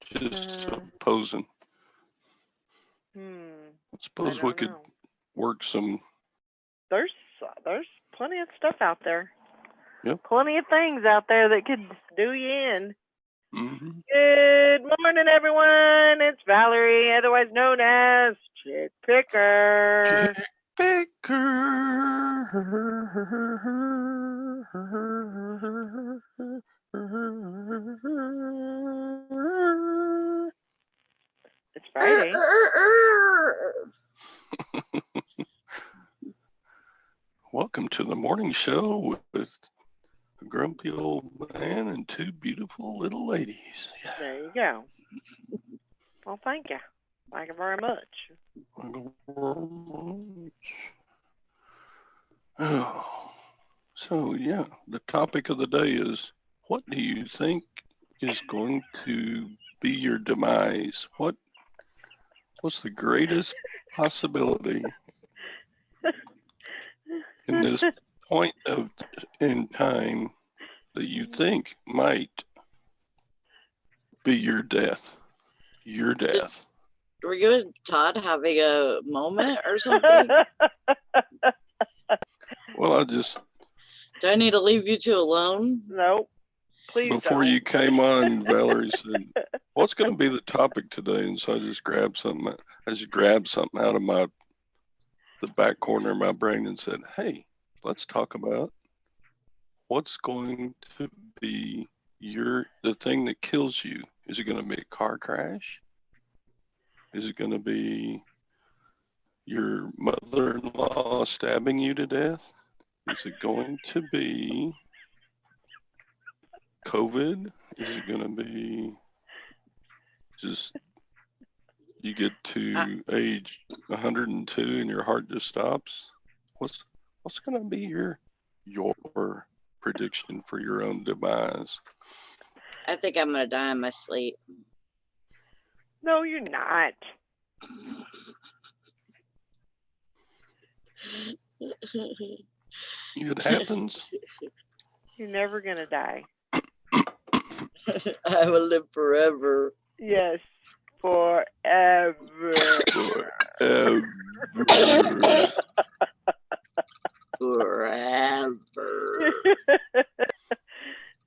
just supposing. I suppose we could work some. There's plenty of stuff out there. Yep. Plenty of things out there that could do you in. Mm-hmm. Good morning, everyone. It's Valerie, otherwise known as Chick Picker. Chick Picker. It's Friday. Welcome to the morning show with a grumpy old man and two beautiful little ladies. Yeah. There you go. Well, thank you. Thank you very much. Thank you very much. Oh, so yeah, the topic of the day is, what do you think is going to be your demise? What's the greatest possibility in this point in time that you think might be your death? Your death. Were you and Todd having a moment or something? Well, Do I need to leave you two alone? No. Please before don't. you came on, Valerie said, what's going to be the topic today? And so I just grabbed something out of the back corner of my brain and said, hey, let's talk about what's going to be the thing that kills you. Is it going to be a car crash? Is it going to be your mother-in-law stabbing you to death? Is it going to be COVID? Is it going to be just you get to age 102 and your heart just stops? What's going to be your prediction for your own demise? I think I'm going to die in my sleep. No, you're not. It happens. You're never going to die. I will live forever. Yes, forever. Forever.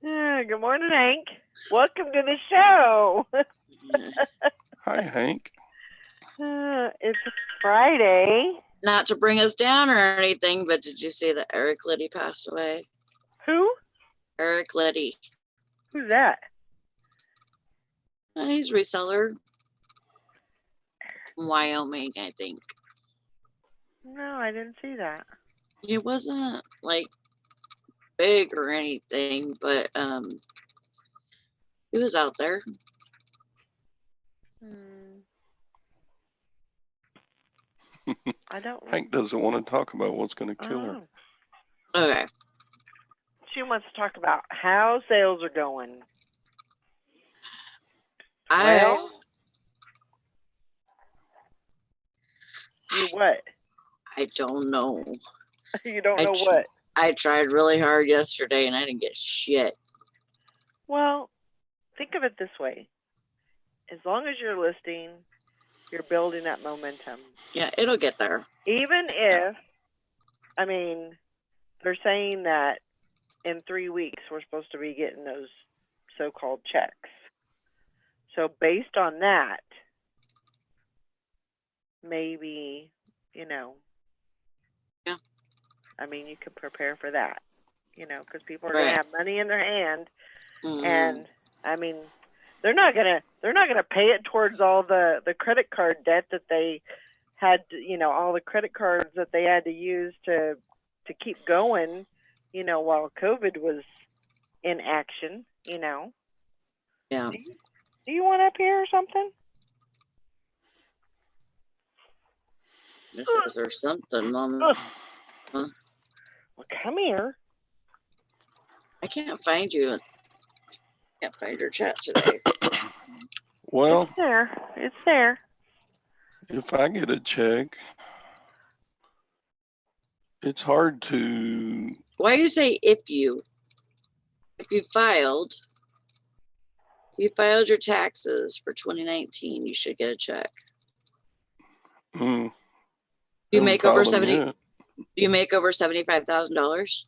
Good morning, Hank. Welcome to the show. Hi, Hank. It's Friday. Not to bring us down or anything, but did you see that Eric Liddy passed away? Who? Eric Liddy. Who's that? He's a reseller. Wyoming, I think. No, I didn't see that. It wasn't like big or anything, but he was out there. I don't. Hank doesn't want to talk about what's going to kill her. Okay. She wants to talk about how sales are going. You what? I don't know. You don't know what? I tried really hard yesterday and I didn't get shit. Well, think of it this way. As long as you're listing, you're building that momentum. Yeah, it'll get there. Even if, they're saying that in 3 weeks we're supposed to be getting those so-called checks. So based on that, maybe, Yeah. You could prepare for that, because people are going to have money in their hand, and they're not gonna pay it towards all the credit card debt that they had, all the credit cards that they had to use to keep going, while COVID was in action, Yeah. Do you want up here or something? This is or something on. Well, come here. I can't find you. I can't find your chat today. Well, it's there. If I get a check, it's hard to. Why do you say if you filed? You filed your taxes for 2019. You should get a check. Mm, You haven't make over filed them 70. yet. Do you make over $75,000?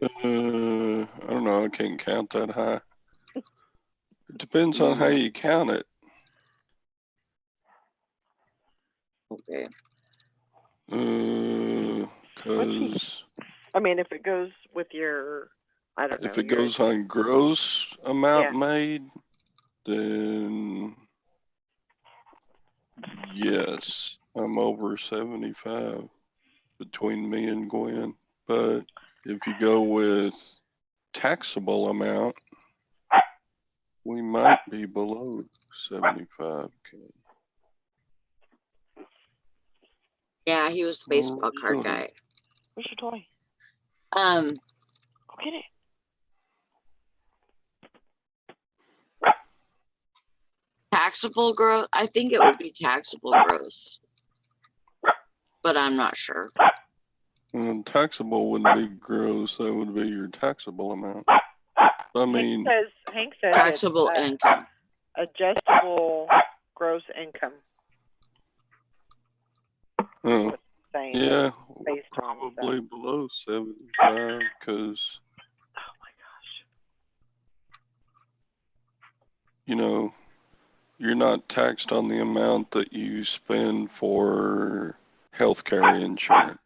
I don't know. I can't count that high. It depends on how you count it. Okay. Because I mean, if it goes with your, I don't know. if it your- goes on gross amount Yeah. made, then yes, I'm over 75 between me and Gwen. But if you go with taxable amount, we might be below 75K. Yeah, he was the baseball card really? guy. Where's your toy? Um, Go get it. taxable gross. I think it would be taxable gross, but I'm not sure. Taxable wouldn't be gross. That would be your taxable amount. I mean, Hank says Taxable it's, income. adjustable gross income. oh, Saying yeah, we're based on probably below 75 because, oh my gosh. you know, you're not taxed on the amount that you spend for healthcare insurance.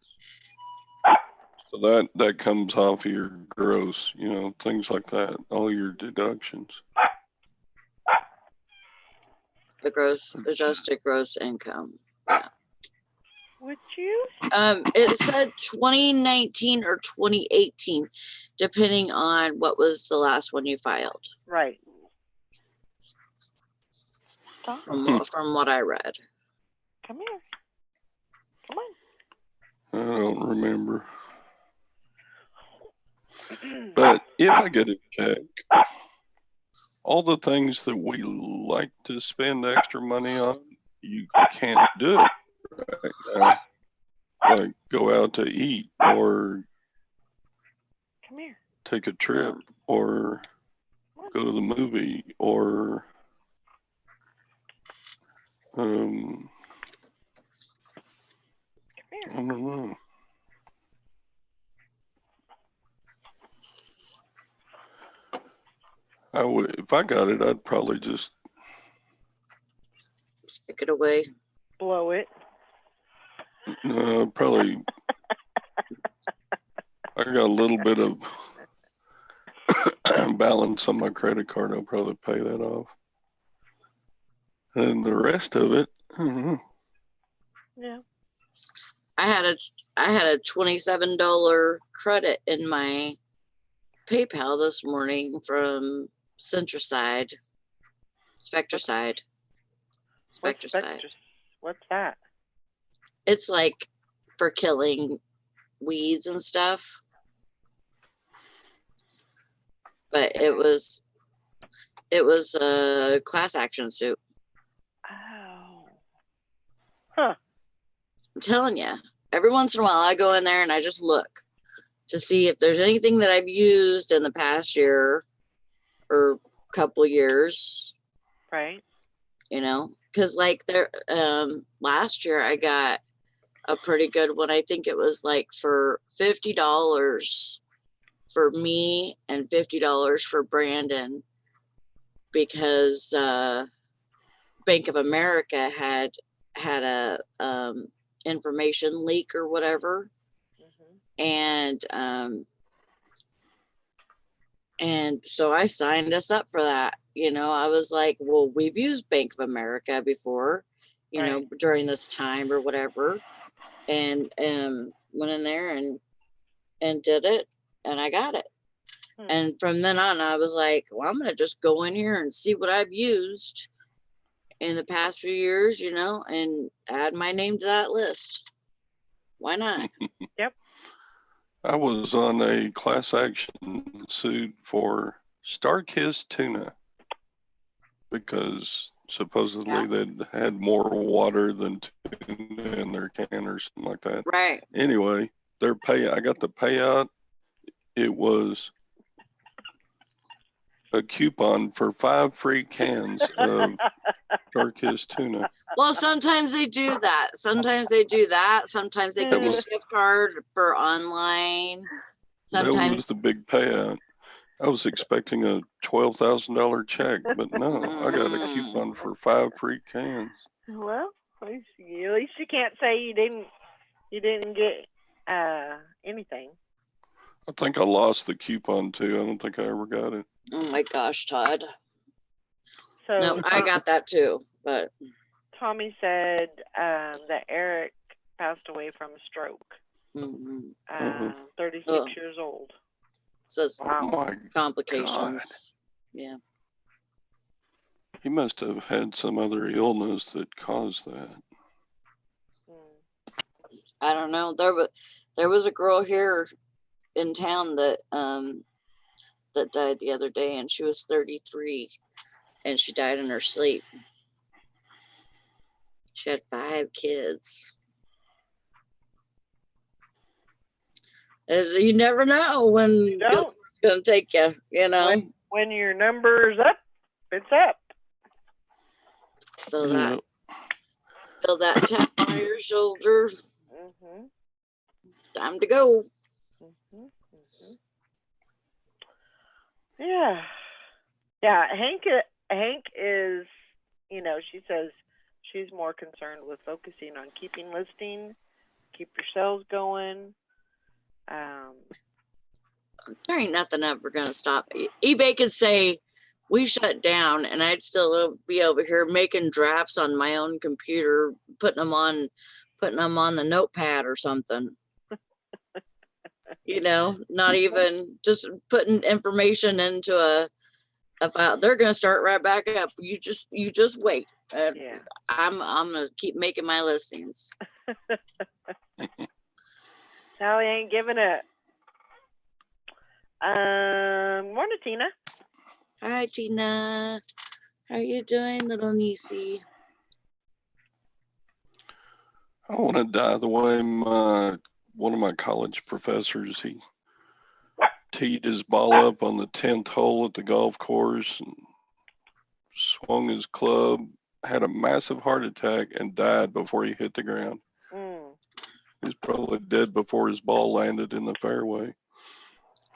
So that comes off of your gross, you know, things like that, all your deductions. The gross adjusted gross income. Yeah. Would you? It said 2019 or 2018, depending on what was the last one you filed. Right. Stop. From what I read. Come here. Come on. I don't remember. But if I get a check, all the things that we like to spend extra money on, you can't do it right now. Like go out to eat or Come here. take a trip or go to the movie or Come here. I don't know. I would, if I got it, I'd probably just Stick it away. Blow it. probably. I got a little bit of balance on my credit card. I'll probably pay that off, and the rest of it, I don't know. Yeah. I had a $27 credit in my PayPal this morning from Spectracide. What's that? It's like for killing weeds and stuff. But it was a class action suit. Oh. Huh. I'm telling you, every once in a while I go in there and I just look to see if there's anything that I've used in the past year or couple years. Right. You know, because like there last year I got a pretty good one. I think it was like for $50 for me and $50 for Brandon, because Bank of America had a information leak or whatever. Mm-hmm. And so I signed us up for that. You know, I was like, well, we've used Bank of America before, you Right. know, during this time or whatever. And went in there and did it, and I got it. And from then on, I was like, well, I'm going to just go in here and see what I've used in the past few years, you know, and add my name to that list. Why not? Yep. I was on a class action suit for Starkist tuna because supposedly they'd had more water than tuna in their can or something like that. Right. Anyway, I got the payout. It was a coupon for 5 free cans of Shark-Kiss tuna. Well, sometimes they do that. Sometimes they give you a gift card for online. That was Sometimes the big payout. I was expecting a $12,000 check, but no, I got a coupon for 5 free cans. Well, at least you can't say you didn't get anything. I think I lost the coupon too. I don't think I ever got it. oh my gosh, Todd. So No, I got that too, but Tommy said that Eric passed away from a stroke. 36 years old. Says Oh my complications. God. Yeah. He must have had some other illness that caused that. I don't know. There was a girl here in town that died the other day, and she was 33, and she died in her sleep. She had 5 kids. You never know when it's going to take you, you know. When your number's up, it's up. Feel that tap on your shoulder. Time to go. Yeah. Hank is, she says she's more concerned with focusing on keeping listings, keep your sales going. There ain't nothing ever gonna stop. eBay could say we shut down, and I'd still be over here making drafts on my own computer, putting them on the notepad or something. Not even just putting information into about they're gonna start right back up. You just wait. I'm gonna keep making my listings. Sally ain't giving up. Morning, Tina. Hi, Tina. How you doing, little niecey? I want to die the way one of my college professors, he teed his ball up on the 10th hole at the golf course and swung his club, had a massive heart attack, and died before he hit the ground. He's probably dead before his ball landed in the fairway.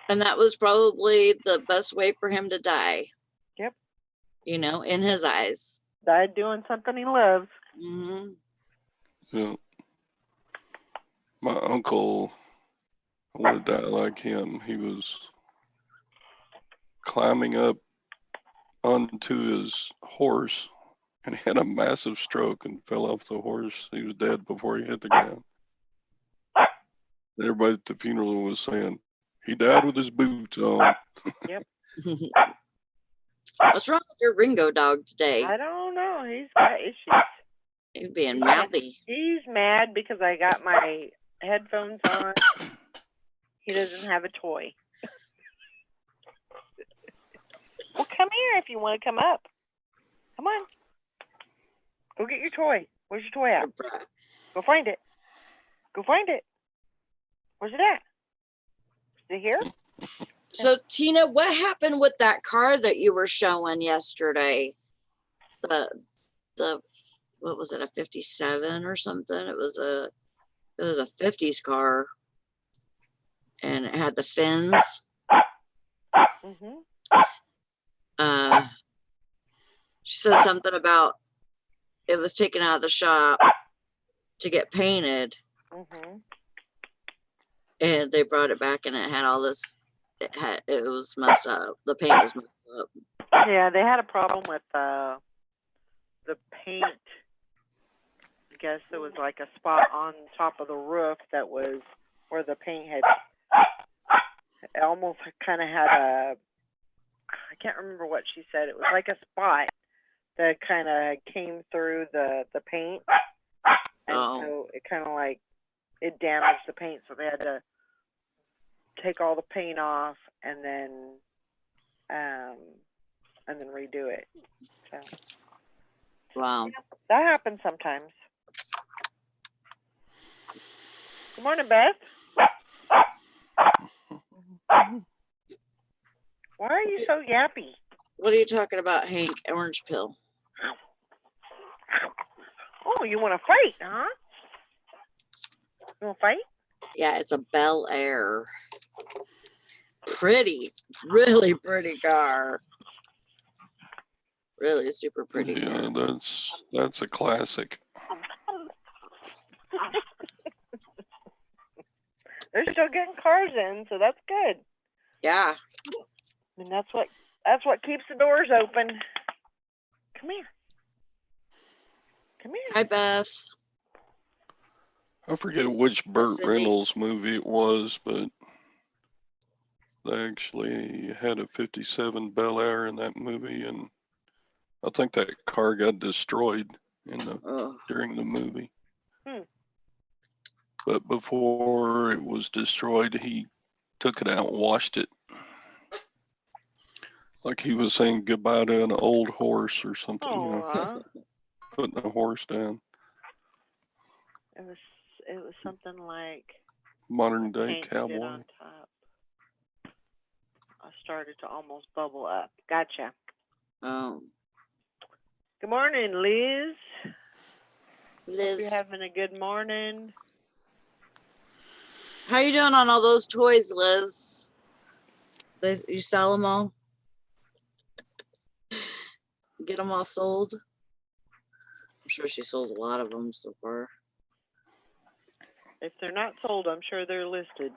And that was probably the best way for him to die. Yep. In his eyes. Died doing something he loves. Yeah. My uncle, I want to die like him. He was climbing up onto his horse and had a massive stroke and fell off the horse. He was dead before he hit the ground. Everybody at the funeral was saying, he died with his boots on. Yep. What's wrong with your Ringo dog today? I don't know. He's got issues. He's being mouthy. He's mad because I got my headphones on. He doesn't have a toy. Well, come here if you want to come up. Come on. Go get your toy. Where's your toy at? Go find it. Go find it. Where's it at? Is it here? So, Tina, what happened with that car that you were showing yesterday? The what was it, a 57 or something? It was a 50s car, and it had the fins. She said something about it was taken out of the shop to get painted. And they brought it back, and it had all this. It was messed up. The paint was messed up. Yeah, they had a problem with the paint. I guess there was like a spot on top of the roof that was where the paint had. It almost kind of had a. I can't remember what she said. It was like a spot that kind of came through the paint, and so it kind of like. It damaged the paint, so they had to take all the paint off and then redo it. So, wow, that happens sometimes. Good morning, Beth. Why are you so yappy? What are you talking about, Hank? Orange pill. Oh, you want to fight, huh? You want to fight? Yeah, it's a Bel Air. Pretty, really pretty car. Really super pretty. Yeah, that's a classic. They're still getting cars in, so that's good. Yeah. And that's what keeps the doors open. Come here. Come here. Hi, Beth. I forget which Burt Reynolds movie it was, but they actually had a 57 Bel Air in that movie, and I think that car got destroyed during the movie. But before it was destroyed, he took it out and washed it. Like he was saying goodbye to an old horse or something. You know, putting a horse down. It was something like modern day cowboy. On top. I started to almost bubble up. Gotcha. Oh. Good morning, Liz. Liz. Hope you're having a good morning. How you doing on all those toys, Liz? You sell them all? Get them all sold? I'm sure she sold a lot of them so far. If they're not sold, I'm sure they're listed.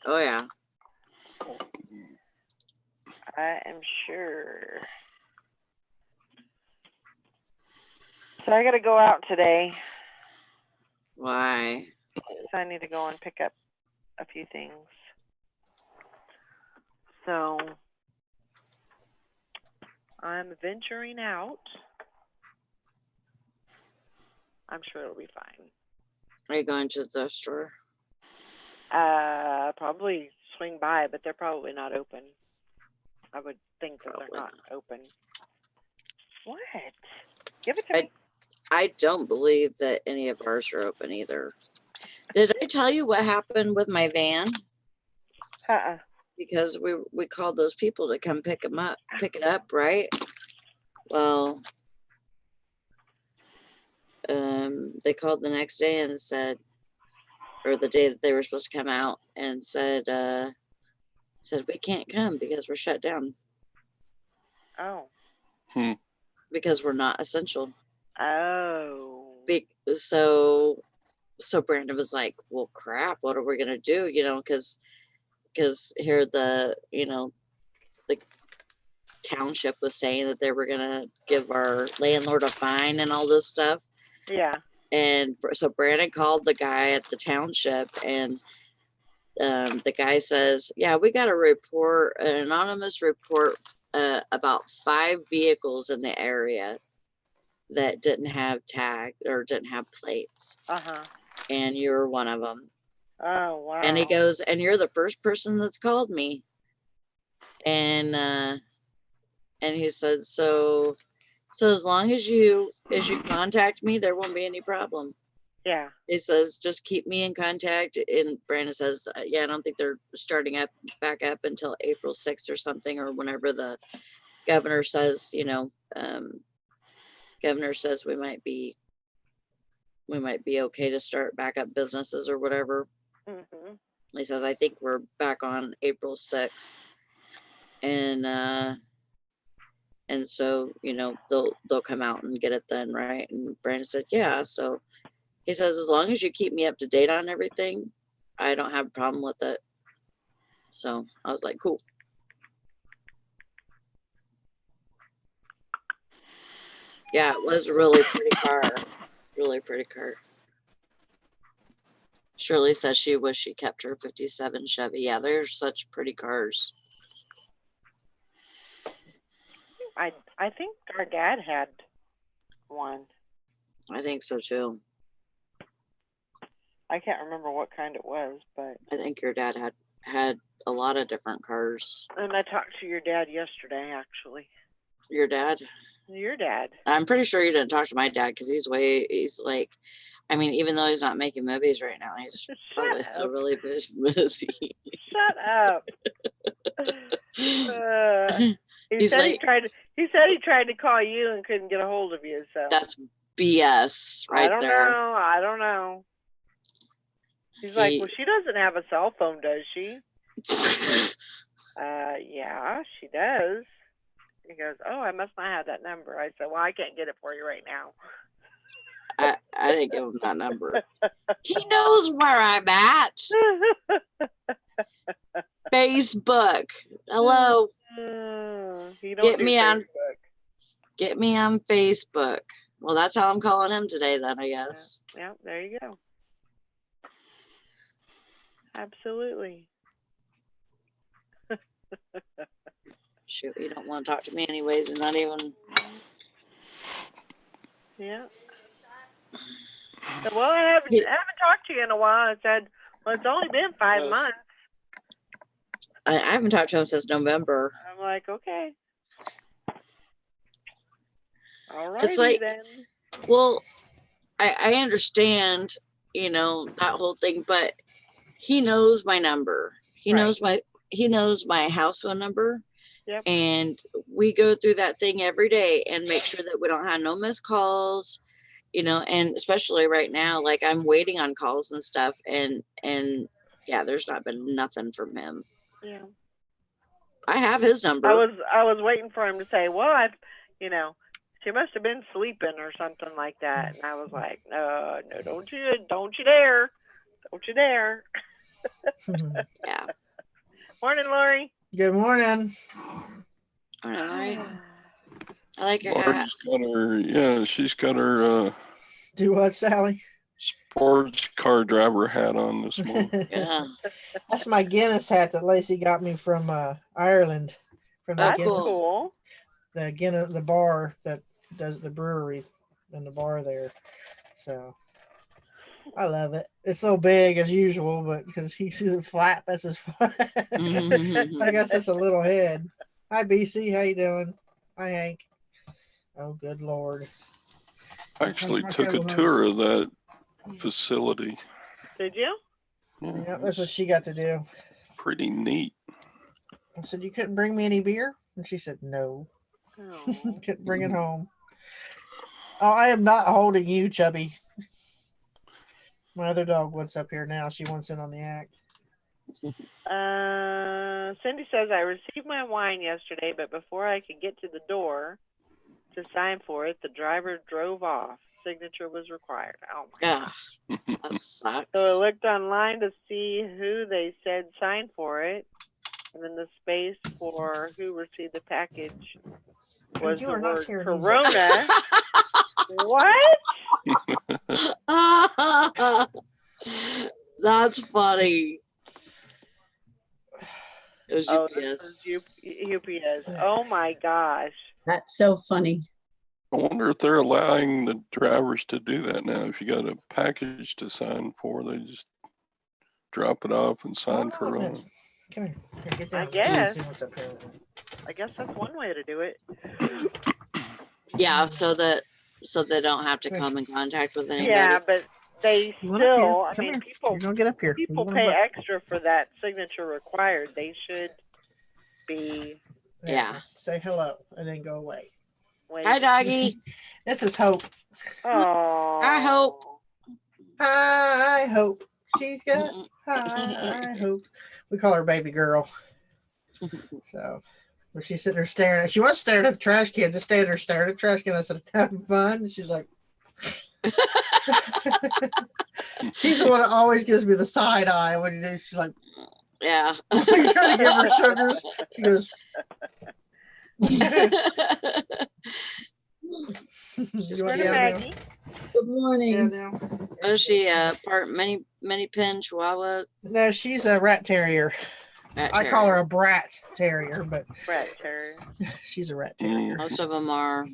Oh, yeah. I am sure. So I got to go out today. Why? So I need to go and pick up a few things. So I'm venturing out. I'm sure it'll be fine. Are you going to the store? Probably swing by, but they're probably not open. I would think that they're not open. What? Give it to me. I don't believe that any of ours are open either. Did I tell you what happened with my van? Because we called those people to come pick it up, right? Well, they called the next day and said, or the day that they were supposed to come out, and said we can't come because we're shut down. Oh. Because we're not essential. Oh. So Brandon was like, well, crap, what are we gonna do? You know, because here the township was saying that they were gonna give our landlord a fine and all this stuff. Yeah. And so Brandon called the guy at the township, and the guy says, yeah, we got an anonymous report about 5 vehicles in the area that didn't have tag or didn't have plates. And you're one of them. Oh, wow. And he goes, and you're the first person that's called me. And he said, so as long as you contact me, there won't be any problem. Yeah. He says, just keep me in contact. And Brandon says, yeah, I don't think they're starting back up until April 6th or something, or whenever the governor says, governor says we might be okay to start back up businesses or whatever. He says, I think we're back on April 6th. And so, they'll come out and get it then, right? And Brandon said, yeah. So he says, as long as you keep me up to date on everything, I don't have a problem with it. So I was like, cool. Yeah, it was a really pretty car. Really pretty car. Shirley says she wished she kept her 57 Chevy. Yeah, they're such pretty cars. I think our dad had one. I think so too. I can't remember what kind it was, but I think your dad had a lot of different cars. And I talked to your dad yesterday, actually. Your dad? Your dad. I'm pretty sure you didn't talk to my dad because he's like, I mean, even though he's not making movies right now, he's probably still really busy. Shut up. He said he tried to call you and couldn't get a hold of you. So that's BS right there. I don't know. He's like, well, she doesn't have a cell phone, does she? Yeah, she does. He goes, oh, I must not have that number. I said, well, I can't get it for you right now. I didn't give him that number. He knows where I'm at. Facebook. Hello. Get me on Facebook. Well, that's how I'm calling him today then, I guess. Yeah, there you go. Absolutely. Shoot, he don't want to talk to me anyways. He's not even. Yeah. So, well, I haven't talked to you in a while. I said, well, it's only been 5 months. I haven't talked to him since November. I'm like, okay. All right. It's like, then. Well, I understand, that whole thing, but he knows my number. He knows my house phone number. Yep. And we go through that thing every day and make sure that we don't have no missed calls, and especially right now, like I'm waiting on calls and stuff, and yeah, there's not been nothing from him. Yeah. I have his number. I was waiting for him to say, well, she must have been sleeping or something like that. And I was like, no, don't you dare. Don't you dare. Yeah. Morning, Lori. Good morning. Morning, Lori. I like your hat. She's got her Do what, Sally? sports car driver hat on this morning. Yeah. That's my Guinness hat that Lacey got me from Ireland. From the Guinness, cool. The Guinness, the bar that does the brewery and the bar there. So I love it. It's so big as usual, but because you see the flap, that's his fun. I guess it's a little head. Hi, BC. How you doing? Hi, Hank. Oh, good Lord. I actually took a tour of that facility. Did you? Yeah, that's what she got to do. Pretty neat. I said, you couldn't bring me any beer? And she said, no. Oh. Couldn't bring it home. Oh, I am not holding you, Chubby. My other dog wants up here now. She wants in on the act. Cindy says, I received my wine yesterday, but before I could get to the door to sign for it, the driver drove off. Signature was required. Oh my God. That sucks. So I looked online to see who they said signed for it, and then the space for who received the package was the word Corona. What? That's funny. It was UPS. UPS. Oh my gosh. That's so funny. I wonder if they're allowing the drivers to do that now. If you got a package to sign for, they just drop it off and sign Corona. Come here. Get down. I guess. See what's up here. I guess that's one way to do it. Yeah, so they don't have to come in contact with anybody. Yeah, but they still, I mean, people get up here. People pay extra for that signature required. They should be. Yeah. Say hello and then go away. Wait. Hi, doggy. This is Hope. Oh. I hope. I hope. She's got I hope. We call her baby girl. So, but she's sitting there staring. She was staring at the trash can, just standing there staring at the trash can. I said, having fun? And she's like, she's the one that always gives me the side eye when you do. She's like, yeah. You trying to give her sugars? She goes, Maggie. Good morning. Yeah, is she part mini pin Chihuahua? No, she's a rat terrier. I call her a brat terrier, but rat terrier. She's a rat terrier. Most of them are.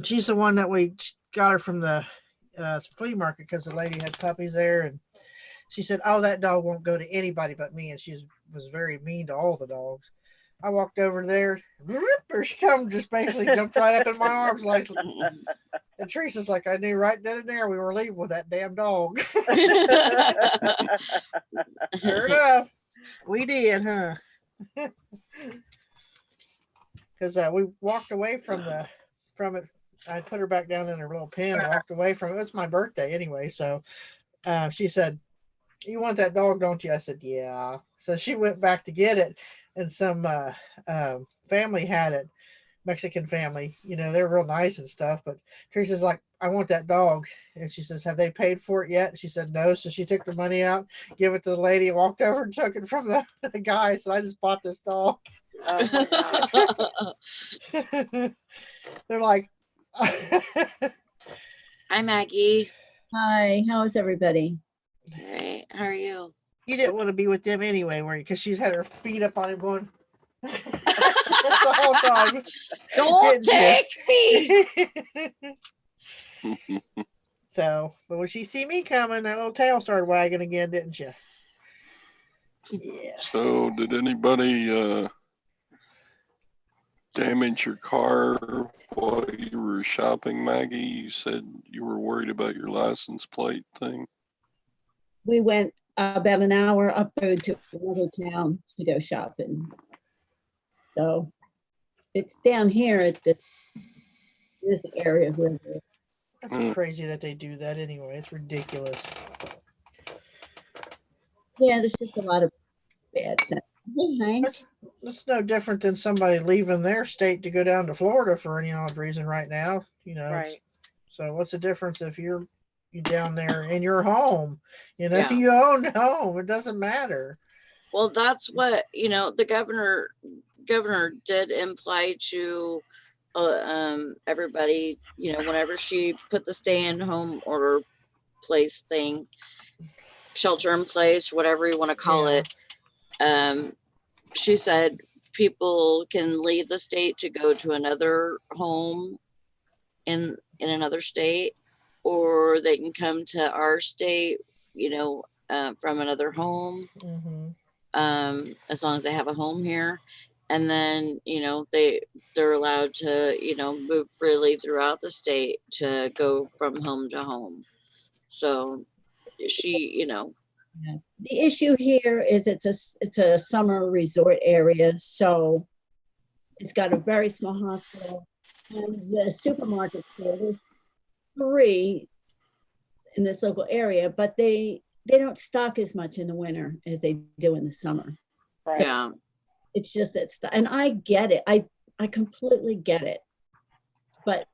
She's the one that we got her from the flea market because the lady had puppies there, and she said, "Oh, that dog won't go to anybody but me," and she was very mean to all the dogs. I walked over there, there she comes, just basically jumped right up in my arms, like. And Teresa's like, I knew right then and there we were leaving with that damn dog. Sure enough, we did, huh? because we walked away from it. I put her back down in her little pen and walked away from it. It was my birthday anyway. So she said, "You want that dog, don't you?" I said, "Yeah." So she went back to get it, and some family had it. Mexican family, they're real nice and stuff. But Teresa's like, "I want that dog," and she says, "Have they paid for it yet?" She said, "No." So she took the money out, gave it to the lady, walked over and took it from the guy. Said, "I just bought this dog." Oh my God. They're like, Hi, Maggie. Hi, how is everybody? All right. How are you? "You didn't want to be with them anyway, were you?" Because she's had her feet up on him going the whole time. Don't take me. So, but when she see me coming, that little tail started wagging again, didn't you? Yeah. So did anybody damage your car while you were shopping, Maggie? You said you were worried about your license plate thing. We went about an hour up the road to another town to go shopping. So it's down here at this area where That's crazy that they do that anyway. It's ridiculous. there's just a lot of bad sense. Hey, Hank. That's no different than somebody leaving their state to go down to Florida for any odd reason right now. Right. So what's the difference if you're down there in your home? Yeah. You own home. It doesn't matter. Well, that's what, the governor did imply to everybody, whenever she put the stay-in-home order place thing, shelter in place, whatever you want to call it. She said people can leave the state to go to another home in another state, or they can come to our state, from another home. Mm-hmm. As long as they have a home here. And then, they're allowed to, move freely throughout the state to go from home to home. So she, The issue here is it's a summer resort area, so it's got a very small hospital, and the supermarkets there. There's 3 in this local area, but they don't stock as much in the winter as they do in the summer. Right. yeah. It's just that, and I get it. I completely get it. But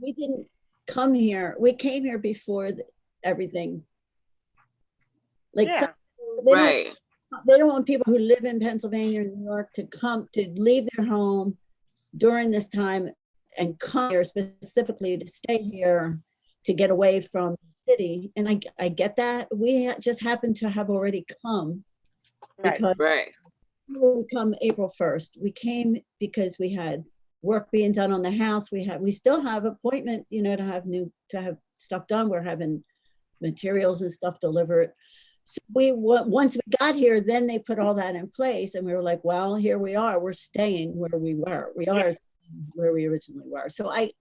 we didn't come here. We came here before everything. Like, Yeah. Right. They don't want people who live in Pennsylvania or New York to leave their home during this time and come here specifically to stay here to get away from the city. And I get that. We just happen to have already come Right. because Right. we come April 1st. We came because we had work being done on the house. We still have appointment, to have stuff done. We're having materials and stuff delivered. So once we got here, then they put all that in place, and we were like, well, here we are. We're staying where we were. We are where we originally were. So I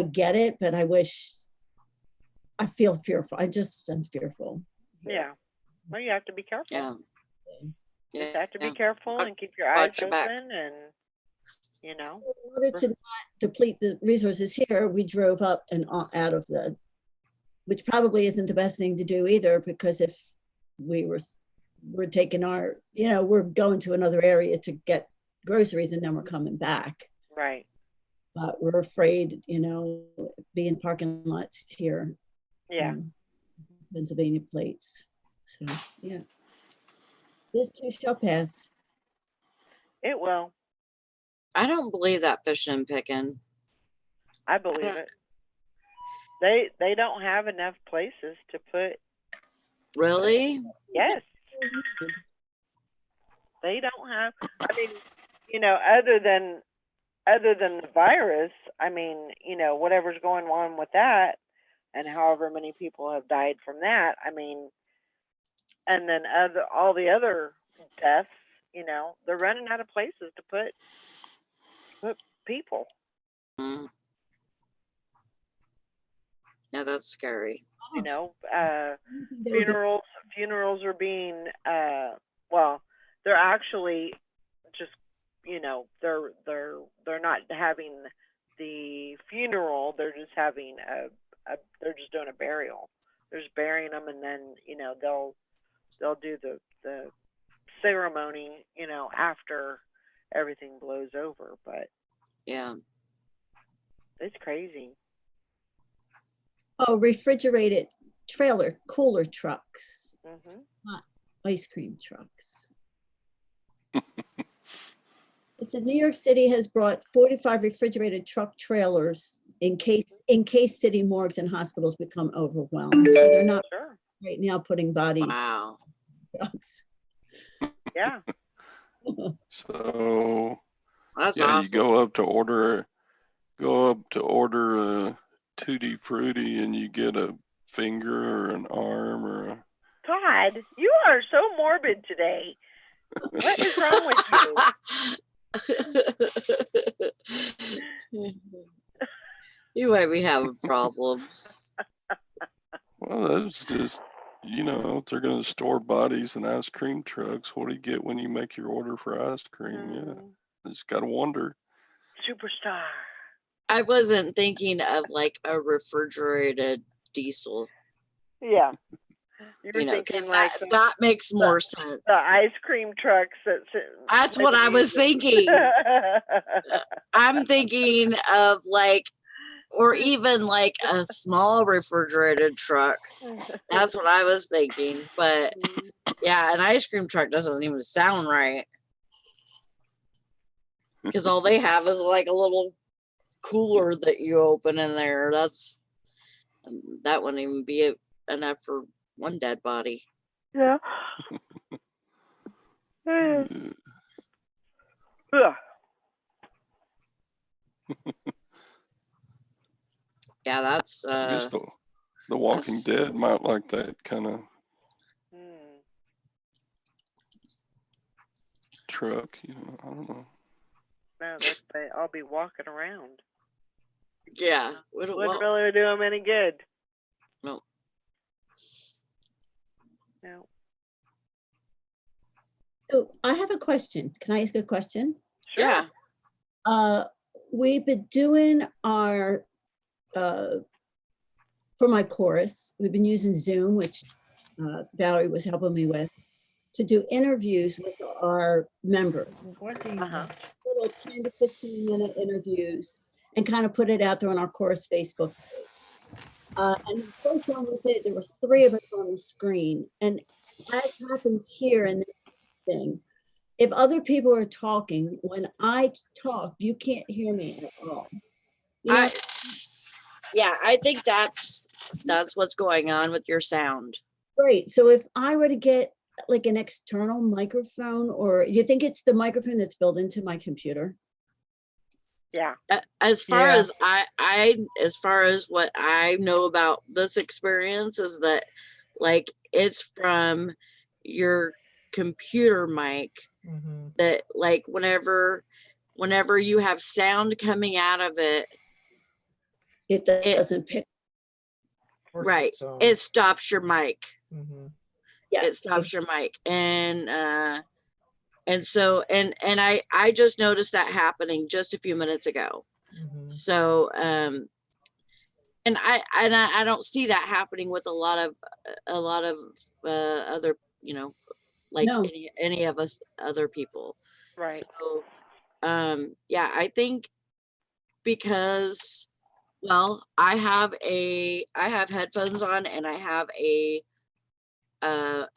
get it, but I feel fearful. I just am fearful. Yeah. Well, you have to be careful. Yeah. You just have to be careful and keep your eyes open and, In order to not deplete the resources here, we drove up and out of which probably isn't the best thing to do either, because if we're taking we're going to another area to get groceries and then we're coming back. Right. But we're afraid, being parking lots here. Yeah. Pennsylvania plates. So, yeah. This too shall pass. It will. I don't believe that fishing and picking. I believe it. They don't have enough places to put. Really? Yes. They don't have. I mean, other than the virus, I mean, whatever's going on with that, and however many people have died from that. I mean, and then all the other deaths. They're running out of places to put people. Mm. Yeah, that's scary. Funerals are being they're actually just you know, they're not having the funeral. They're just having they're just doing a burial. They're just burying them, and then, you know, they'll do the ceremony, you know, after everything blows over. But Yeah. it's crazy. Oh, refrigerated trailer cooler trucks, Hmm. not ice cream trucks. It said New York City has brought 45 refrigerated truck trailers in case city morgues and hospitals become overwhelmed. So they're not Sure. right now putting bodies Wow. in trucks. Yeah. So That's yeah, awesome. you go up to order a tutti frutti, and you get a finger or an arm or a. Todd, you are so morbid today. What is wrong with you? You might be having problems. Well, that's just, if they're going to store bodies in ice cream trucks, what do you get when you make your order for ice cream? Yeah, I just got to wonder. Superstar. I wasn't thinking of like a refrigerated diesel. Yeah. You're You know, because thinking like that makes more sense. the ice cream trucks. That's what I was thinking. I'm thinking of like, or even like a small refrigerated truck. That's what I was thinking. But yeah, an ice cream truck doesn't even sound right. Because all they have is like a little cooler that you open in there. That wouldn't even be enough for one dead body. Yeah. Yeah. Yeah, that's I guess the Walking Dead might like that kind of truck. I don't know. No, I'll be walking around. Yeah. Wouldn't really do them any good. No. No. So I have a question. Can I ask a question? Sure. Yeah. We've been doing our for my chorus, we've been using Zoom, which Valerie was helping me with, to do interviews with our members. What do you Little 10 to 15 minute interviews, and kind of put it out there on our chorus Facebook page. And the first one we did, there was 3 of us on the screen. And as happens here in this thing, if other people are talking, when I talk, you can't hear me at all. I think that's what's going on with your sound. Great. So if I were to get like an external microphone, or you think it's the microphone that's built into my computer? Yeah. As far as as far as what I know about this experience is that like it's from your computer mic that like whenever you have sound coming out of it, it doesn't pick. Right. It stops your mic. Yeah. It stops your mic. And so I just noticed that happening just a few minutes ago. So and I don't see that happening with a lot of other, like any of us other people. Right. So I think because I have headphones on and I have a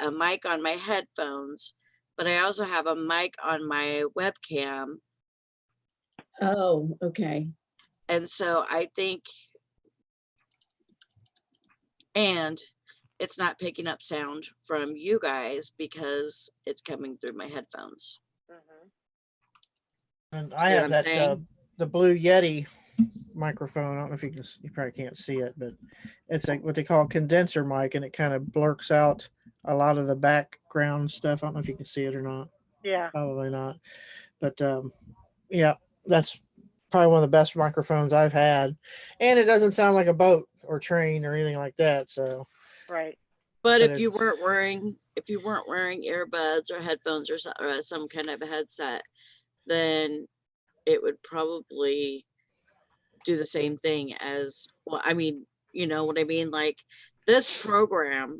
mic on my headphones, but I also have a mic on my webcam. Oh, okay. And so I think, and it's not picking up sound from you guys because it's coming through my headphones. And I have that the Blue Yeti microphone. I don't know if you probably can't see it, but it's like what they call a condenser mic, and it kind of blurks out a lot of the background stuff. I don't know if you can see it or not. Yeah. Probably not. But yeah, that's probably one of the best microphones I've had. And it doesn't sound like a boat or train or anything like that. So right. But if you weren't wearing earbuds or headphones or some kind of a headset, then it would probably do the same thing as, well, I mean, you know what I mean? Like this program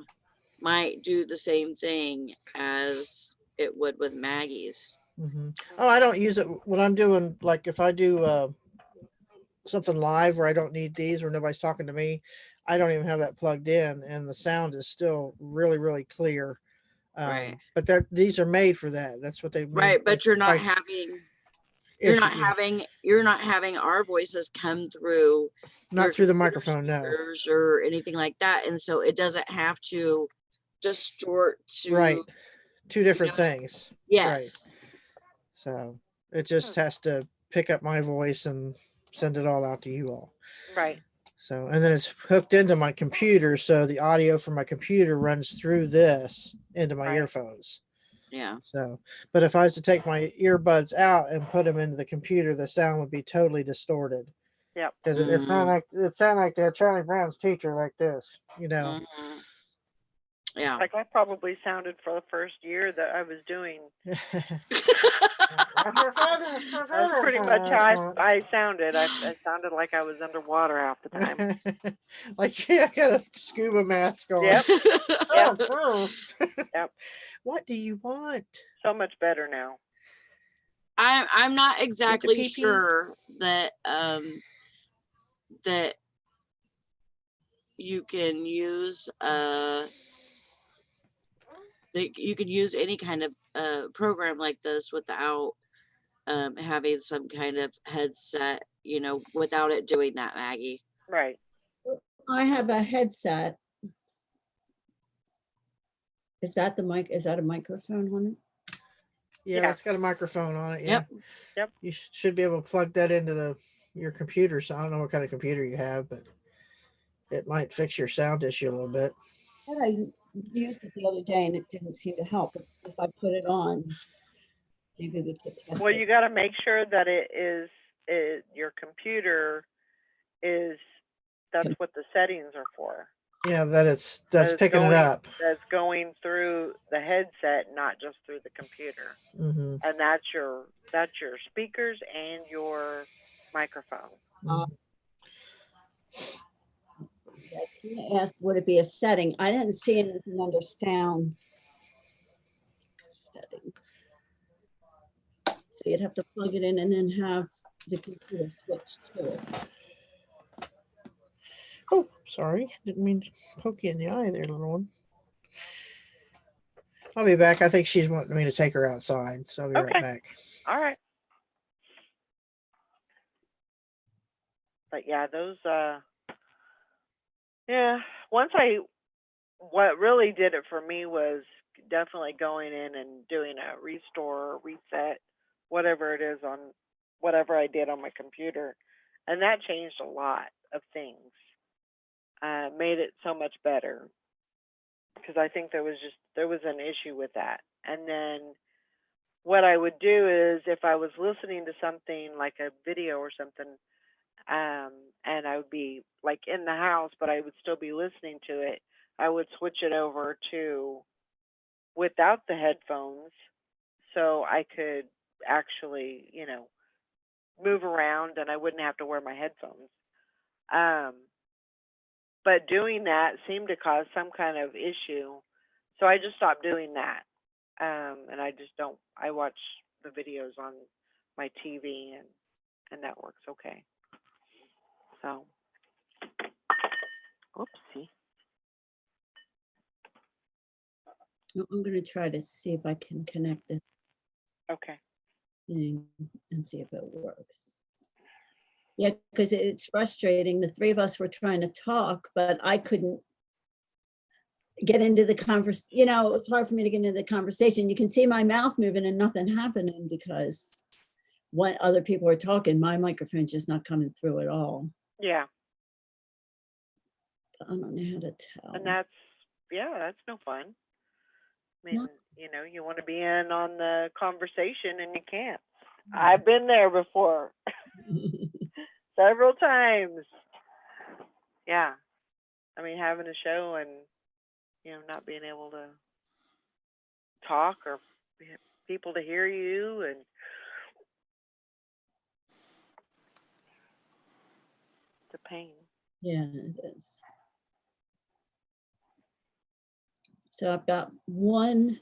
might do the same thing as it would with Maggie's. Oh, I don't use it when I'm doing, like if I do something live where I don't need these, where nobody's talking to me. I don't even have that plugged in, and the sound is still really, really clear. Right. But these are made for that. That's what they made. Right, but you're not like, having if you're not having our voices come through not your through the computer microphone, no. speakers or anything like that, and so it doesn't have to distort to Right. Two different know, things. yes. Right. So it just has to pick up my voice and send it all out to you all. Right. So, and then it's hooked into my computer. So the audio from my computer runs through this into my Right. earphones. Yeah. So, but if I was to take my earbuds out and put them into the computer, the sound would be totally distorted. Yep. Because it sounded like that Charlie Brown's teacher, like this, you know. Mhm. Yeah. Like I probably sounded for the first year that I was doing. That's pretty much how I sounded. I sounded like I was underwater half the time. Like, yeah, I got a scuba mask on. Yep. Yep. Yep. What do you want? So much better now. I'm not exactly pee-pee? sure that that you can use that you can use any kind of program like this without having some kind of headset, you know, without it doing that, Maggie. Right. I have a headset. Is that the mic? Is that a microphone on it? Yeah, it's got a microphone on it. Yeah. Yep. Yep. You should be able to plug that into your computer. So I don't know what kind of computer you have, but it might fix your sound issue a little bit. I used it the other day and it didn't seem to help. If I put it on, maybe we could test Well, it. you got to make sure that your computer is, that's what the settings are for. Yeah, that's That picking it up. That's going through the headset, not just through the computer. Mm-hmm. And that's your speakers and your microphone. Yeah, Tina asked, would it be a setting? I didn't see anything under sound setting. So you'd have to plug it in and then have the computer switch to it. Oh, sorry. Didn't mean to poke you in the eye there, little one. I'll be back. I think she's wanting me to take her outside. So I'll be right back. All right. But yeah, those, what really did it for me was definitely going in and doing a restore, reset, whatever it is on whatever I did on my computer. And that changed a lot of things. Made it so much better because I think there was an issue with that. And then what I would do is if I was listening to something like a video or something, and I would be like in the house, but I would still be listening to it, I would switch it over to without the headphones so I could actually, you know, move around and I wouldn't have to wear my headphones. But doing that seemed to cause some kind of issue. So I just stopped doing that. And I watch the videos on my TV and that works okay. So, oopsie. I'm going to try to see if I can connect it. Okay. Thing and see if it works. Yeah, because it's frustrating. The three of us were trying to talk, but I couldn't get into the conversation. You know, it was hard for me to get into the conversation. You can see my mouth moving and nothing happening because when other people are talking, my microphone's just not coming through at all. Yeah. But I don't know how to tell. And that's no fun. I mean, you know, you want to be in on the conversation and you can't. I've been there before. Several times. Yeah. I mean, having a show and, you know, not being able to talk or people to hear you. And pain. Yeah, it is. So I've got one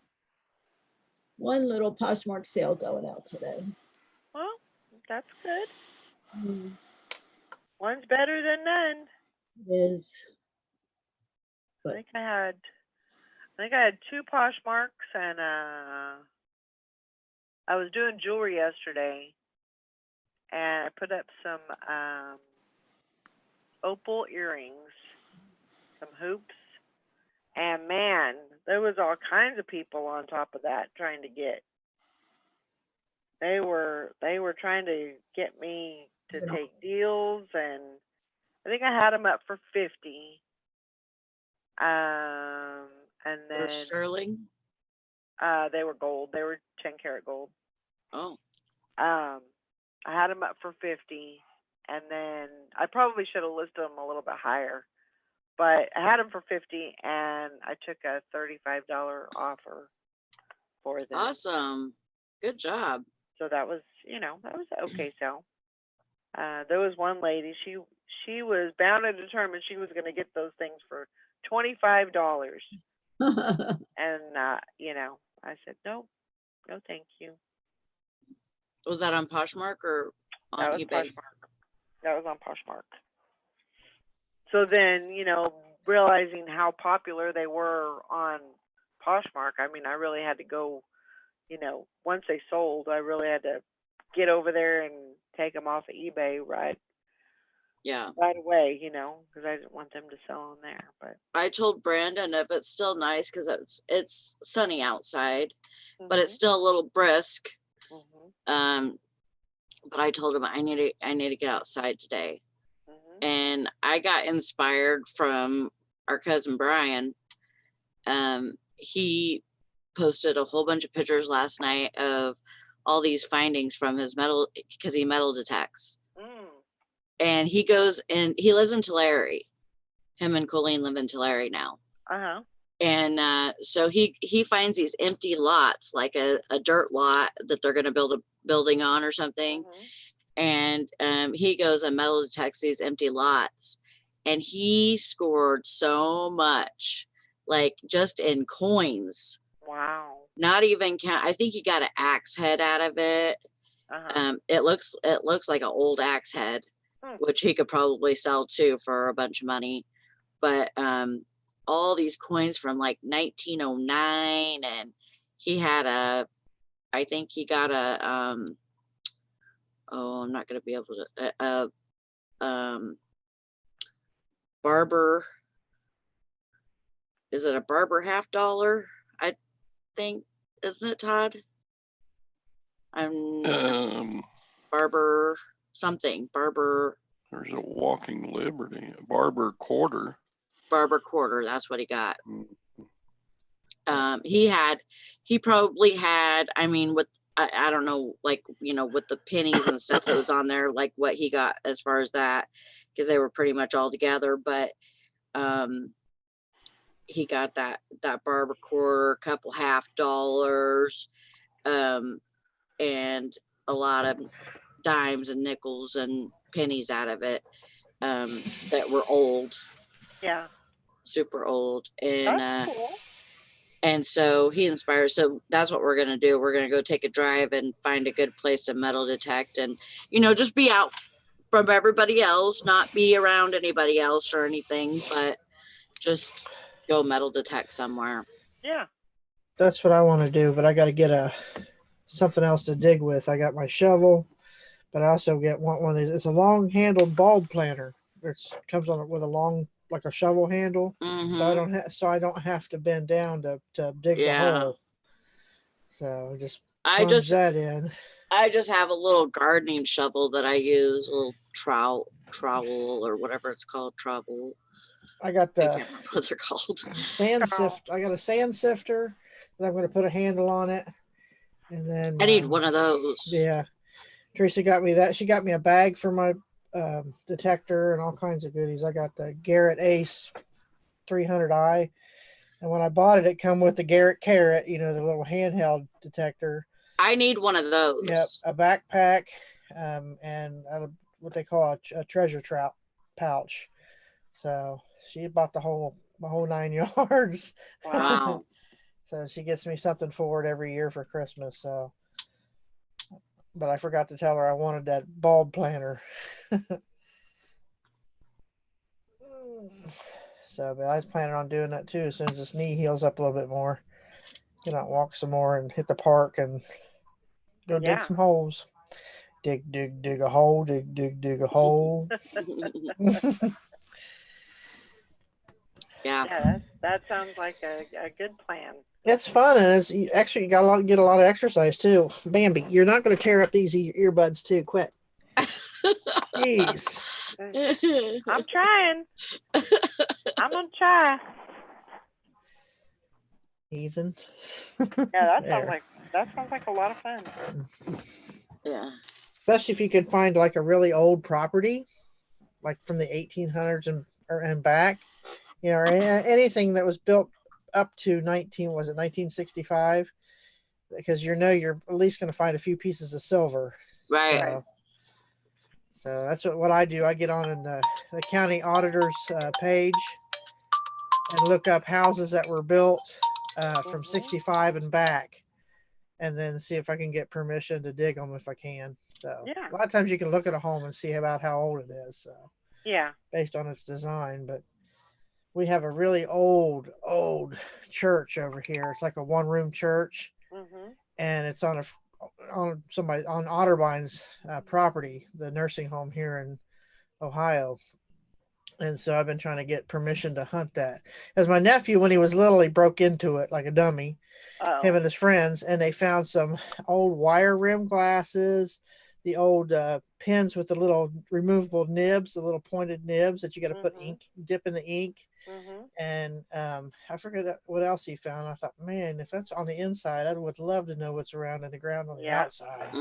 little Poshmark sale going out today. Well, that's good. Mm, One's better than none. it is. I But think I had 2 Poshmarks, and I was doing jewelry yesterday, and I put up some opal earrings, some hoops, and man, there was all kinds of people on top of that trying to get. They were trying to get me to take deals, and I think I had them up for 50. And Or then sterling. they were gold. They were 10-karat gold. Oh, I had them up for 50, and then I probably should have listed them a little bit higher, but I had them for 50, and I took a $35 offer for them. awesome. Good job. So that was, that was an okay sale. There was one lady, she was bound and determined she was going to get those things for $25. And, I said, no, thank you. Was that on Poshmark or on That was eBay? Poshmark. That was on Poshmark. So then, realizing how popular they were on Poshmark, I mean, I really had to go, once they sold, I really had to get over there and take them off of eBay right away, because I didn't want them to sell on there. But I told Brandon if it's still nice because it's sunny outside, but Mhm. it's still a little brisk. Mhm. But I told him I need to get outside today. Mhm. And I got inspired from our cousin Brian. He posted a whole bunch of pictures last night of all these findings from his metal, because he metal detects. And he goes and he lives in Tulare. Him and Colleen live in Tulare now. Uh-huh. And so he finds these empty lots, like a dirt lot that they're going to build a building on or something. Mhm. And he goes and metal detects these empty lots, and he scored so much, like just in coins. Wow. Not even count. I think he got an axe head out of it. Uh-huh. It looks like an old axe head, which he could probably sell too for a bunch of money. But all these coins from like 1909, and he had I think he got a I'm not going to be able to Barber. Is it a Barber $50? I think, isn't it, Todd? Barber something. Barber. There's a Walking Liberty, a Barber quarter. Barber quarter. That's what he got. Mm-hmm. He probably had, I mean, with, I don't know, like, with the pennies and stuff that was on there, like what he got as far as that, because they were pretty much all together. But he got that Barber quarter, a couple $50, and a lot of dimes and nickels and pennies out of it, that were old. Yeah. Super old. That's cool. And so he inspires. So that's what we're going to do. We're going to go take a drive and find a good place to metal detect, and, just be out from everybody else, not be around anybody else or anything, but just go metal detect somewhere. Yeah. That's what I want to do, but I got to get something else to dig with. I got my shovel, but I also want one of these. It's a long-handled bulb planter. It comes on with a long, like a shovel handle, so I don't have to bend down to dig the hole. So plunge that in. I just have a little gardening shovel that I use, a little trowel or whatever it's called, trowel. I got I can't remember what they're called. Sand sift. I got a sand sifter that I'm going to put a handle on it, and then I need one of those. Yeah, Teresa got me that. She got me a bag for my detector and all kinds of goodies. I got the Garrett Ace 300i, and when I bought it, it come with the Garrett Carrot, the little handheld detector. I need one of those. Yep, a backpack, and what they call a treasure trap pouch. So she bought the whole 9 yards. Wow. So she gets me something for it every year for Christmas. So, but I forgot to tell her I wanted that bulb planter. So, but I was planning on doing that too as soon as this knee heals up a little bit more. Get out, walk some more, and hit the park and go dig some holes. Dig a hole. Dig a hole. Yeah. That sounds like a good plan. It's fun, and it's actually you got get a lot of exercise too. Bambi, you're not going to tear up these earbuds too quick. Jeez. I'm trying. I'm gonna try. Ethan. Yeah, that sounds like a lot of fun. Yeah. Especially if you could find like a really old property, like from the 1800s and back, you know, or anything that was built up to 1965, because you're at least going to find a few pieces of silver. Right. So that's what I do. I get on the county auditor's page and look up houses that were built from 65 and back, and then see if I can get permission to dig them if I can. So a lot of times you can look at a home and see about how old it is. So based on its design. But we have a really old church over here. It's like a one-room church, and it's on Otterbine's property, the nursing home here in Ohio. And so I've been trying to get permission to hunt that. As my nephew, when he was little, he broke into it like a dummy, him and his friends, and they found some old wire rim glasses, the old pens with the little removable nibs, the little pointed nibs that you got to put dip in the ink. And I forget what else he found. I thought, man, if that's on the inside, I would love to know what's around in the ground on the outside.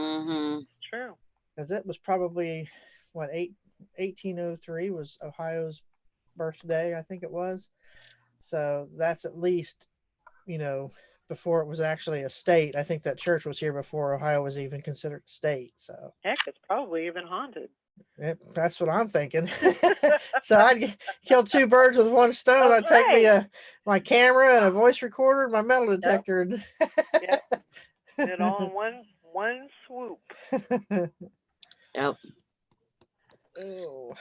True. Because it was probably, 1803 was Ohio's birthday, I think it was. So that's at least, before it was actually a state. I think that church was here before Ohio was even considered a state. So heck, it's probably even haunted. That's what I'm thinking. So I'd kill two birds with one stone. I'd take me my camera and a voice recorder and my metal detector. Yep. It all in one swoop. Yep. Oh.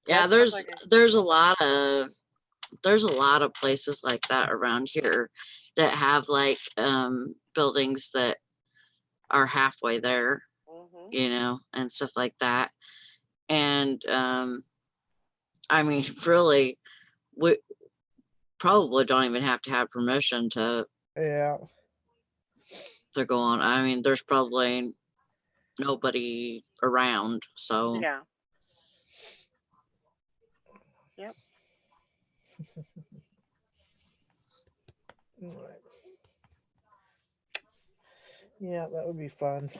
Yeah, there's a lot of places like that around here that have like buildings that are halfway there, and stuff like that. And I mean, really, we probably don't even have to have permission to go on. I mean, there's probably nobody around, so Yep. Yeah, that would be fun.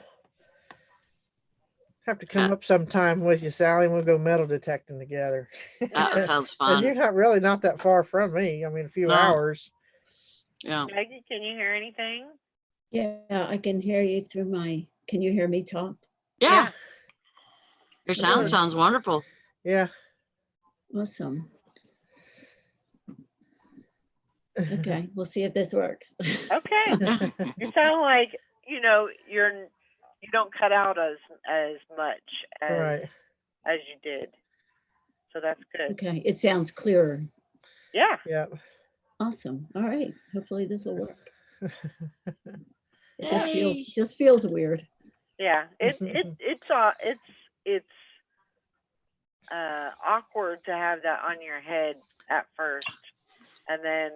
Have to come up sometime with you, Sally, and we'll go metal detecting together. That sounds fun. Because you're not that far from me. I mean, a few hours. Yeah. Maggie, can you hear anything? Yeah, I can hear you through can you hear me talk? Yeah. Your sound sounds wonderful. Yeah. Awesome. Okay, we'll see if this works. Okay. You sound like, you don't cut out as much as you did. So that's good. Okay, it sounds clearer. Yeah. Yeah. Awesome. All right. Hopefully this will work. It just feels weird. Yeah. It's awkward to have that on your head at first, and then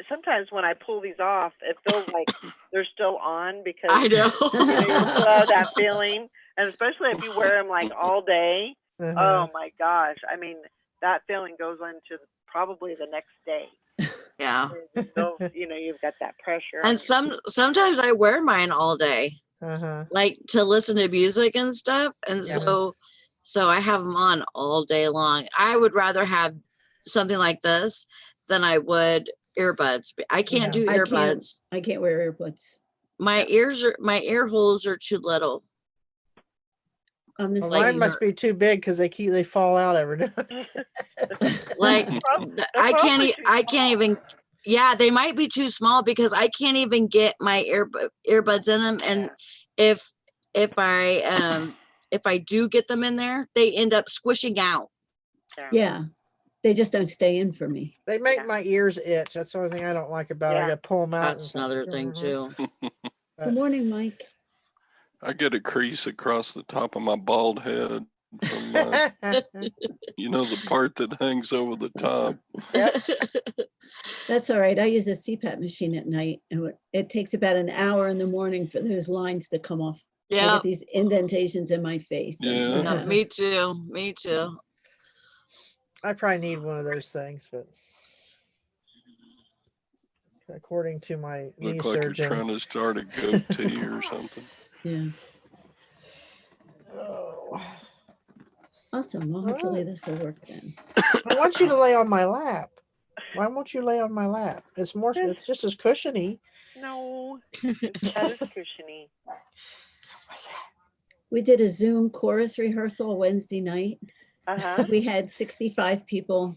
sometimes when I pull these off, it feels like they're still on because I know. You still have that feeling, and especially if you wear them like all day. Oh my gosh! I mean, that feeling goes into probably the next day. Yeah. You've got that pressure. And sometimes I wear mine all day, like to listen to music and stuff, and so I have them on all day long. I would rather have something like this than I would earbuds. I can't do earbuds. I can't wear earbuds. My ear holes are too little. I'm the Well, Like mine same. must be too big because they fall out every now. like I can't I can't even, yeah, they might be too small because I can't even get my earbuds in them. And if I do get them in there, they end up squishing out. Yeah, they just don't stay in for me. They make Yeah. my ears itch. That's the only thing I don't like about it. I Yeah. got to pull them out. That's another thing too. Good morning, Mike. I get a crease across the top of my bald head from my, the part that hangs over the top. That's all right. I use a CPAP machine at night, and it takes about an hour in the morning for those lines to come off. I Yeah, get these indentations in my face. and, Yeah. me too. Me too. I probably need one of those things, but according to my knee Look like surgeon. you're trying to start a goatee or something. Yeah. Oh. Awesome. Well, hopefully this will work then. I want you to lay on my lap. Why won't you lay on my lap? It's just as cushiony. No, it's not as cushiony. What's that? We did a Zoom chorus rehearsal Wednesday night. Uh-huh. We had 65 people,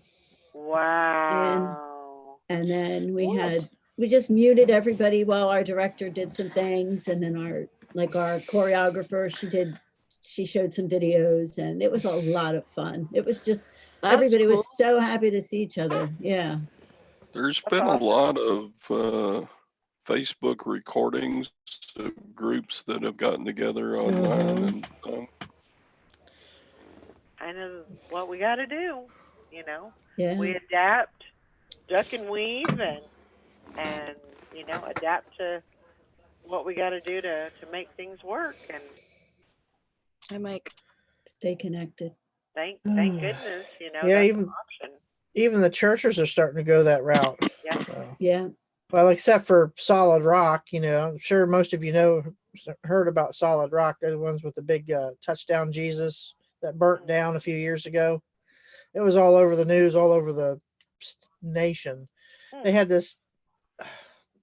Wow. and then we just muted everybody while our director did some things, and then our choreographer, she showed some videos, and it was a lot of fun. It was just everybody was so happy to see each other. Yeah. There's been a lot of Facebook recordings of groups that have gotten together online, and I know what we got to do. Yeah. We adapt, duck and weave, and adapt to what we got to do to make things work. And Hi, Mike. Stay connected. thank goodness, Yeah, that's an option. Even the churches are starting to go that route. Yeah. So. Yeah. Well, except for Solid Rock, I'm sure most of you heard about Solid Rock. They're the ones with the big touchdown Jesus that burnt down a few years ago. It was all over the news, all over the nation. They had this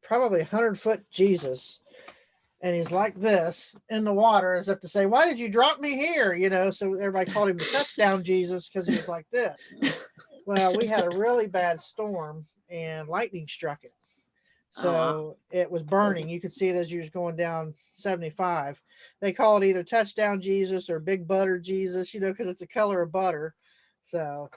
probably 100-foot Jesus, and he's like this in the water, as if to say, "Why did you drop me here?" So everybody called him the touchdown Jesus because he was like this. Well, we had a really bad storm, and lightning struck it. So it was burning. You could see it as you was going down 75. They call it either touchdown Jesus or big butter Jesus, because it's the color of butter. So,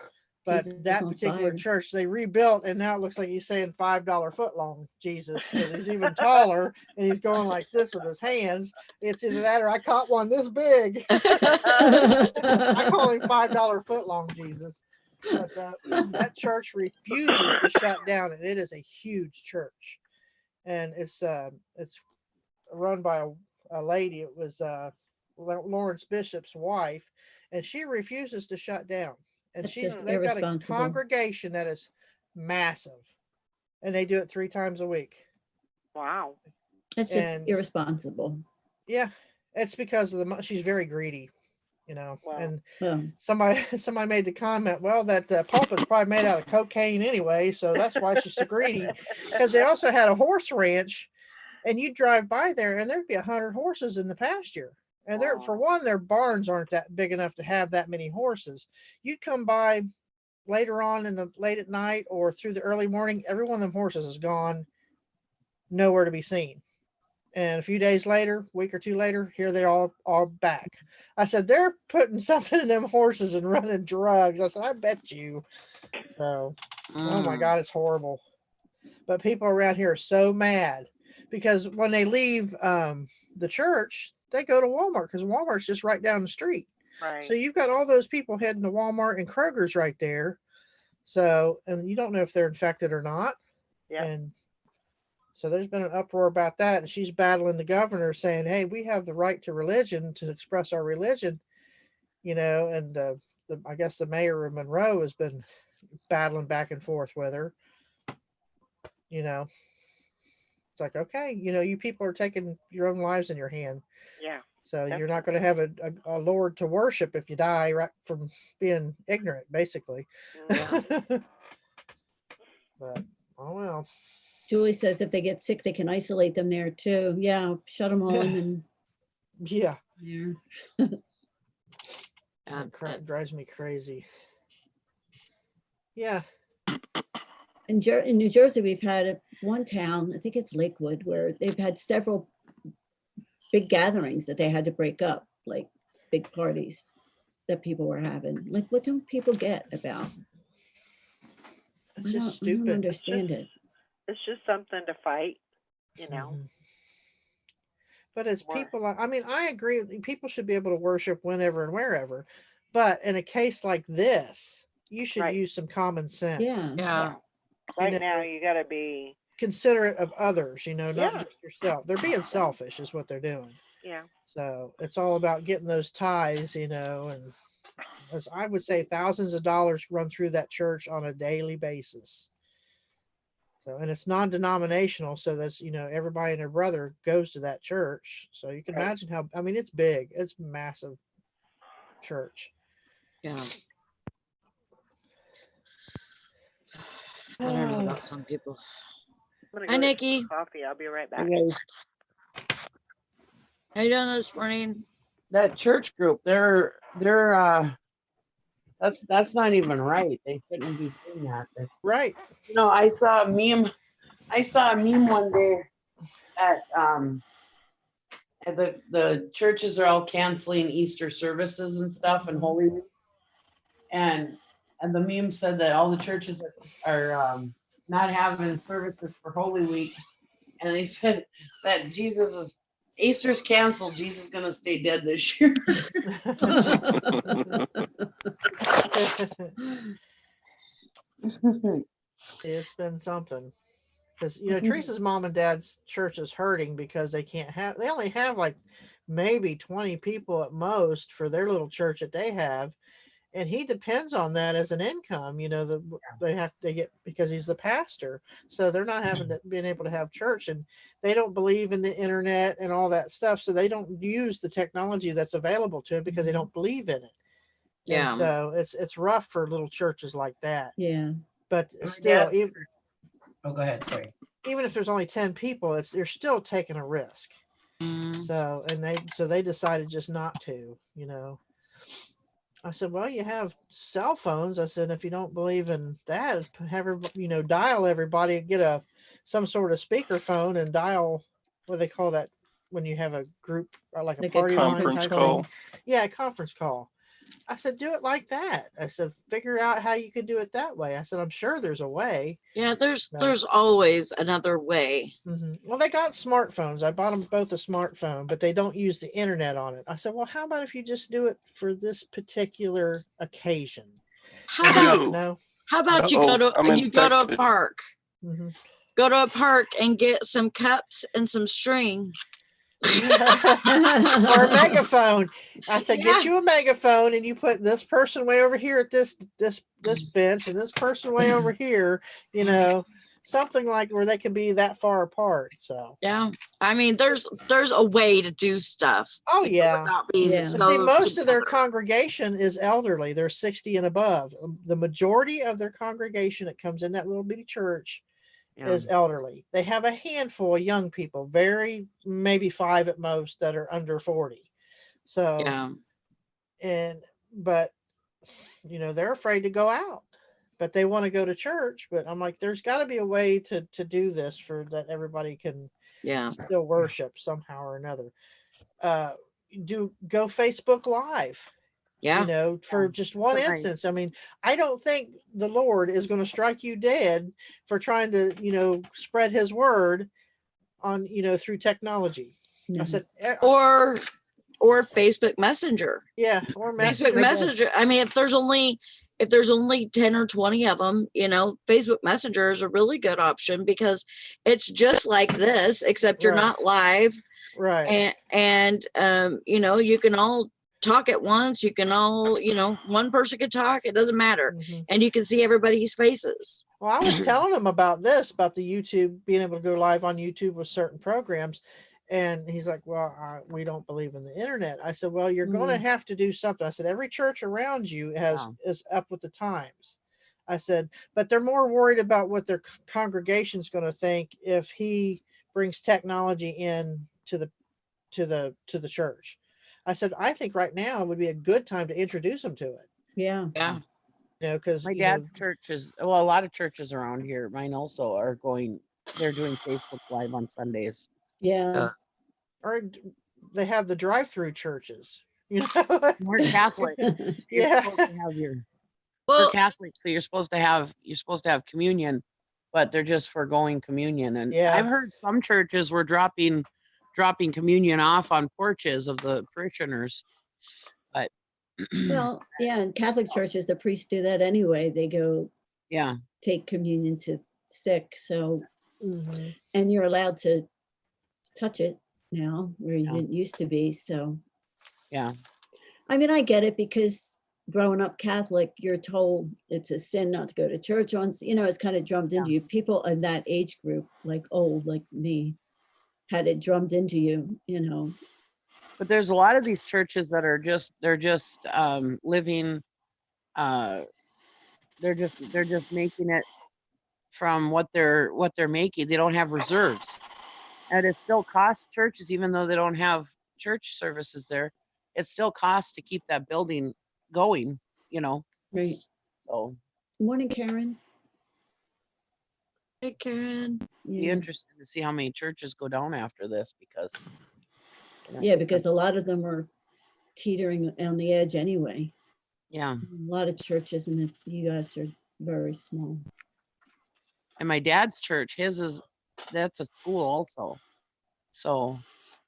but Jesus that on particular fire. church, they rebuilt, and now it looks like he's saying $5 foot long Jesus, because he's even taller, and he's going like this with his hands. It's either that or I caught one this big. I call him $5 foot long Jesus. But that church refuses to shut down, and it is a huge church, and it's run by a lady. It was Lawrence Bishop's wife, and she refuses to shut down. And That's just they've got a irresponsible. congregation that is massive, and they do it 3 times a week. Wow. That's just irresponsible. Yeah, it's because of she's very greedy. Wow. And Well, somebody made the comment, well, that pulpit's probably made out of cocaine anyway, so that's why she's so greedy. Because they also had a horse ranch, and you'd drive by there, and there'd be 100 horses in the pasture. And for one, their barns aren't that big enough to have that many horses. You'd come by later on late at night or through the early morning, every one of them horses is gone, nowhere to be seen. And a few days later, week or two later, here they're all back. I said, they're putting something in them horses and running drugs. I said, I bet you. So, oh my God, it's horrible. But people around here are so mad because when they leave the church, they go to Walmart because Walmart's just right down the street. Right. So you've got all those people heading to Walmart and Kroger's right there. So, and you don't know if they're infected or not. Yeah. And so there's been an uproar about that, and she's battling the governor saying, hey, we have the right to religion, to express our religion, and I guess the mayor of Monroe has been battling back and forth with her. It's like, okay, you people are taking your own lives in your hand. Yeah. So definitely. You're not going to have a Lord to worship if you die right from being ignorant, basically. Yeah. But, oh well. Julie says if they get sick, they can isolate them there too. Yeah, shut them all in. Yeah. Yeah. drives me crazy. Yeah. In New Jersey, we've had one town, I think it's Lakewood, where they've had several big gatherings that they had to break up, like big parties that people were having. Like, what don't people get about? It's just I don't stupid. understand it. It's just something to fight, you know. Mhm. But as More. people, I mean, I agree. People should be able to worship whenever and wherever. But in a case like this, you should Right. use some common sense. Yeah. Yeah. Right know, now, you got to be. Considerate of others, not Yeah. just yourself. They're being selfish, is what they're doing. Yeah. So it's all about getting those tithes, and as I would say, thousands of dollars run through that church on a daily basis. So, and it's non-denominational, so that's everybody and their brother goes to that church. So you can Right. imagine how, I mean, it's big, it's massive church. Yeah. I don't know about some people. I'm gonna Hi, go get Nikki. some coffee. I'll be right back. Okay, How you doing this morning? that church group, they're that's not even right. They shouldn't be doing that. Right. I saw a meme. I saw a meme one day at the churches are all canceling Easter services and stuff and Holy Week, and the meme said that all the churches are not having services for Holy Week, and they said that Easter's canceled. Jesus is gonna stay dead this year. It's been something. Because Teresa's mom and dad's church is hurting because they only have like maybe 20 people at most for their little church that they have, and he depends on that as an income. They get, because he's the pastor, so they're not being able to have church, and they don't believe in the internet and all that stuff, so they don't use the technology that's available to them because they don't believe in it. Yeah. And so it's rough for little churches like that. Yeah. But still, Oh, go ahead. Sorry. even if there's only 10 people, they're still taking a risk. So they decided just not to. I said, well, you have cell phones. I said, if you don't believe in that, dial everybody, get some sort of speaker phone and dial, what do they call that when you have a group, or like a party line conference type call. thing? Yeah, a conference call. I said, do it like that. I said, figure out how you could do it that way. I said, I'm sure there's a way. Yeah, there's always another way. Mm-hmm. Well, they got smartphones. I bought them both a smartphone, but they don't use the internet on it. I said, well, how about if you just do it for this particular occasion? How about No? How about you Uh-oh, go I'm to a infected. park? Mm-hmm. Go to a park and get some cups and some string. Or a megaphone. I said, Yeah. get you a megaphone and you put this person way over here at this bench and this person way over here, something like where they can be that far apart. So Yeah, I mean, there's a way to do stuff. Oh yeah. Without being Yeah. so See, most of their together. congregation is elderly. They're 60 and above. The majority of their congregation that comes in that little bitty church is elderly. They have a handful of young people, maybe 5 at most, that are under 40. So yeah, but they're afraid to go out, but they want to go to church. But I'm like, there's got to be a way to do this for that everybody can still worship somehow or another. Go Facebook Live. Yeah. For just one Right. instance. I mean, I don't think the Lord is going to strike you dead for trying to, spread his word on, through technology. No. I said, or Facebook Messenger. yeah, or Messenger. Facebook Messenger. I mean, if there's only 10 or 20 of them, Facebook Messenger is a really good option because it's just like this, except you're Right. not live. Right. And you can all talk at once. You can all, one person can talk. It doesn't matter. Mhm. And you can see everybody's faces. Well, I was telling him about the YouTube, being able to go live on YouTube with certain programs. And he's like, well, we don't believe in the internet. I said, well, you're going to have to do something. I said, every church around you is up with the times. I said, but they're more worried about what their congregation's going to think if he brings technology in to the church. I said, I think right now would be a good time to introduce them to it. Yeah. Yeah. You know, because My dad's church is, well, a lot of churches around here, mine also are they're doing Facebook Live on Sundays. Yeah. or they have the drive-through churches. You know, More Catholic. So you're Yeah. supposed to have for Well, Catholic, so you're supposed to have communion, but they're just foregoing communion. And Yeah. I've heard some churches were dropping communion off on porches of the parishioners. But Well, yeah, in Catholic churches, the priests do that anyway. They go yeah, take communion to sick. So, Mhm. and you're allowed to touch it now where you Yeah. didn't used to be. So, yeah, I mean, I get it because growing up Catholic, you're told it's a sin not to go to church on, it's kind of drummed into you. People in that age group, like old, like me, had it drummed into you, but there's a lot of these churches that are they're just living, they're just making it from what they're making. They don't have reserves, and it still costs churches, even though they don't have church services there. It still costs to keep that building going, Right. So Morning, Karen. hey, Karen. be Yeah. interesting to see how many churches go down after this, because Yeah, because a lot of them are teetering on the edge anyway. yeah. A lot of churches in the US are very small. And my dad's church, that's a school also, so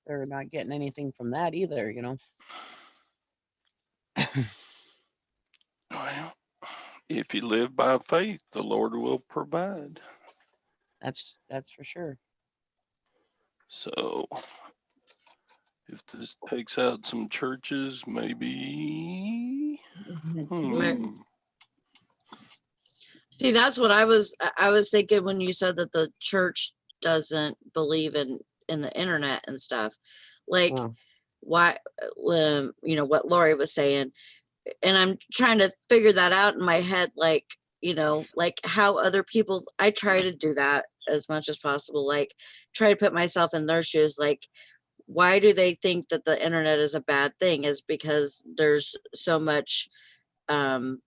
they're not getting anything from that either. Well, if you live by faith, the Lord will provide. That's for sure. So if this takes out some churches, maybe. Isn't it too? See, that's what I was thinking when you said that the church doesn't believe in the internet and stuff. Like, Yeah. why, what Lori was saying, and I'm trying to figure that out in my head, like, like how other people, I try to do that as much as possible, like try to put myself in their shoes, like, why do they think that the internet is a bad thing? Is because there's so much like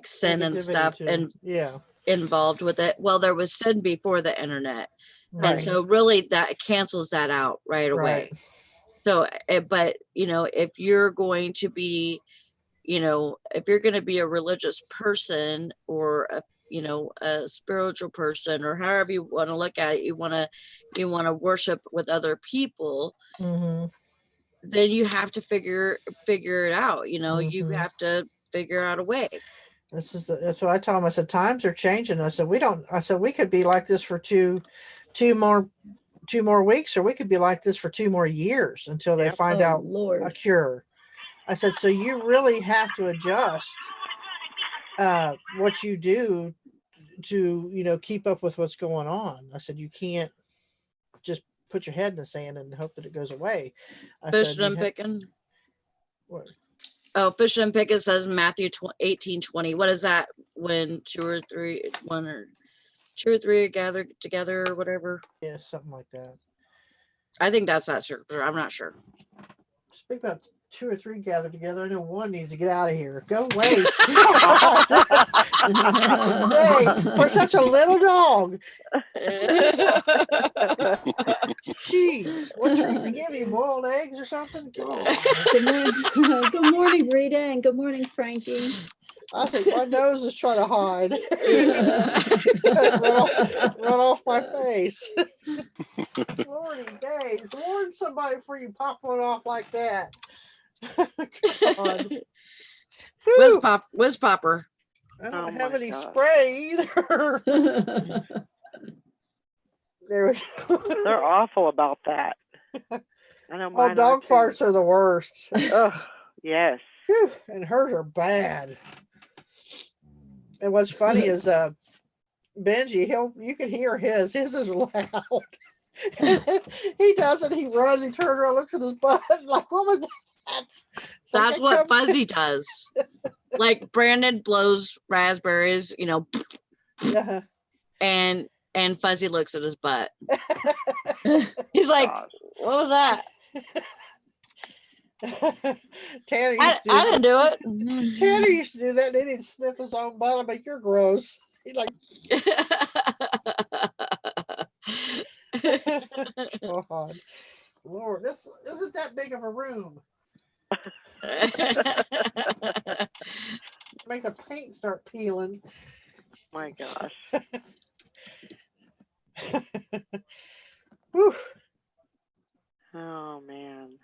sin and Negativity stuff too. and Yeah. involved with it. Well, there was sin before the internet. Right. And so really that cancels that out right away. Right. So, but if you're going to be, if you're going to be a religious person or a spiritual person, or however you want to look at it, you want to worship with other people, Mm-hmm. then you have to figure it out. You Mhm. have to figure out a way. That's what I told him. I said, times are changing. I said, we could be like this for two more weeks, or we could be like this for 2 more years until they Yep. find Oh, out a Lord. cure. I said, so you really have to adjust what you do to, keep up with what's going on. I said, you can't just put your head in the sand and hope that it goes away. I said, Fishing and picking. what? Oh, fishing and picking says Matthew 18:20. What is that? When two or three are gathered together or whatever. Yeah, something like that. I think that's that scripture. I'm not sure. Speak about 2 or 3 gathered together. I know one needs to get out of here. Go away. Hey, for such a little dog. Jeez, what treats to give you? Boiled eggs or something? God. Good morning. Good morning, Rita, and good morning, Frankie. I think my nose is trying to hide. run off my face. Morning days. Warn somebody before you pop one off like that. God. Whiz popper. I don't Oh have my any God. spray either. There we go. They're awful about that. I know Oh, mine dog are too. farts are the worst. Ugh, yes. Whew, and hers are bad. And what's funny is Benji, you can hear his is loud. He does it, he runs, he turns around, looks at his butt, like, what was that? It's like, That's I what come- Fuzzy does. Like Brandon blows raspberries, Yeah. and And Fuzzy looks at his butt. He's like, Gosh. what was that? Tanner I used to do didn't do Tanner it. used to do that. Then he'd sniff his own butt. I'm like, you're gross. He's like, God, Lord, this isn't that big of a room. Make the paint start peeling. My gosh. Whew. Oh man.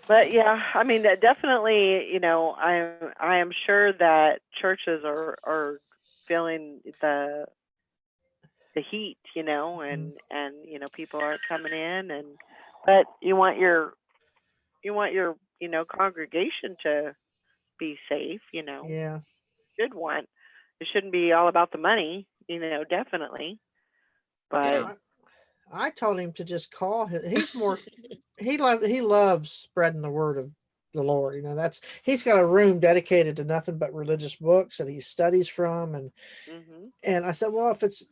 But yeah, I mean, definitely, I am sure that churches are feeling the heat, and people aren't coming in, but you want your congregation to be safe, Yeah. should want. It shouldn't be all about the money, definitely. But Yeah. I told him to just call him. He's more he loves spreading the word of the Lord. He's got a room dedicated to nothing but religious books that he studies from, and I said, well, if it's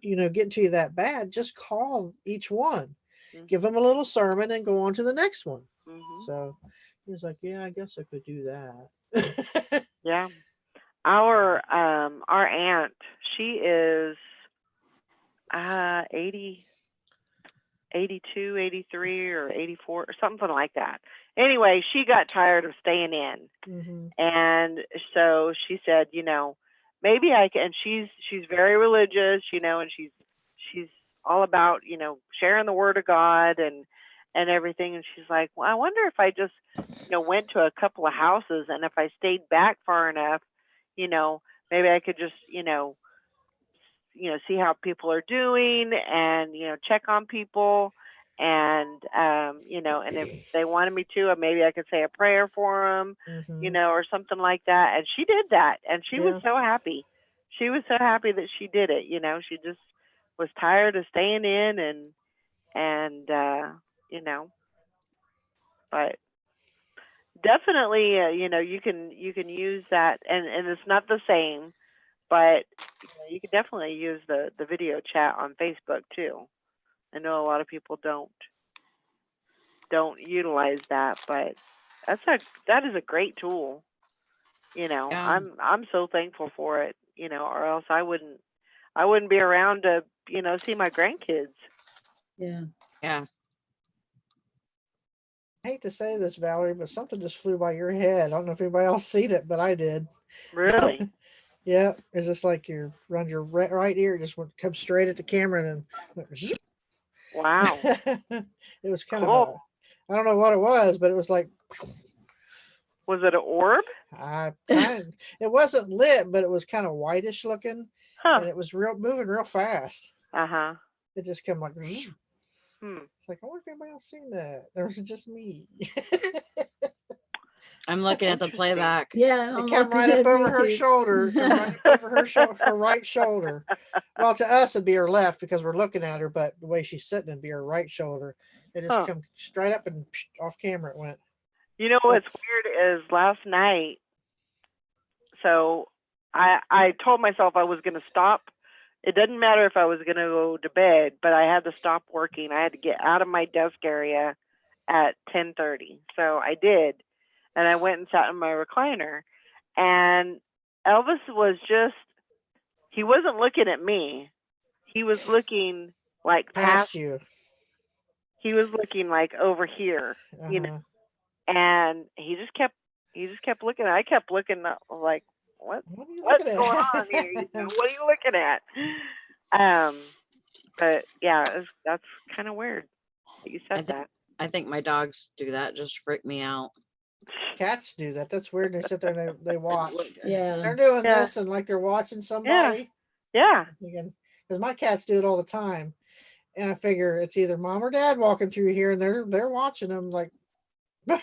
getting to you that bad, just call each one, give them a little sermon, and go on to the next one. So he was like, yeah, I guess I could do that. Yeah. Our aunt, she is 80, 82, 83, or 84, or something like that. Anyway, she got tired of staying in. And so she said, maybe I can. And she's very religious, and she's all about, sharing the word of God and everything. And she's like, well, I wonder if I just, went to a couple of houses, and if I stayed back far enough, maybe I could just, see how people are doing, and, check on people, and, and if they wanted me to, maybe I could say a prayer for them, or something like that. And she did that, and she was so happy. She was so happy that she did it. She just was tired of staying in, and but definitely, you can use that, and it's not the same, but you can definitely use the video chat on Facebook too. I know a lot of people don't utilize that, but that is a great tool. I'm so thankful for it, or else I wouldn't be around to, see my grandkids. Yeah. Yeah. I hate to say this, Valerie, but something just flew by your head. I don't know if anybody else seen it, but I did. Really? Yeah, it's just like you're around your right ear, just come straight at the camera and went, zoop. Wow. It was kind Cool. of I don't know what it was, but it was like, was it an orb? it wasn't lit, but it was kind of whitish looking, Huh. and it was moving real fast. Uh-huh. It just came like, zoop. It's like, I wonder if anybody else seen that. Or was it just me? I'm looking at the playback. Yeah. It came right up over her shoulder, right up over her right shoulder. Well, to us, it'd be her left because we're looking at her, but the way she's sitting, it'd be her right shoulder. It just come straight up and off camera it went. You know what's weird is last night, so I told myself I was going to stop. It doesn't matter if I was going to go to bed, but I had to stop working. I had to get out of my desk area at 10:30. So I did. And I went and sat in my recliner. And Elvis was he wasn't looking at me. He was looking like past you. He was looking like over here, and he just kept looking. I kept looking like, what's going on here? What are you looking at? But yeah, that's kind of weird that you said that. I think my dogs do that, just freak me out. Cats do that. That's weird. They sit there and they watch. Yeah. They're doing this and like they're watching somebody. Yeah. Because my cats do it all the time. And I figure it's either mom or dad walking through here and they're watching them like. But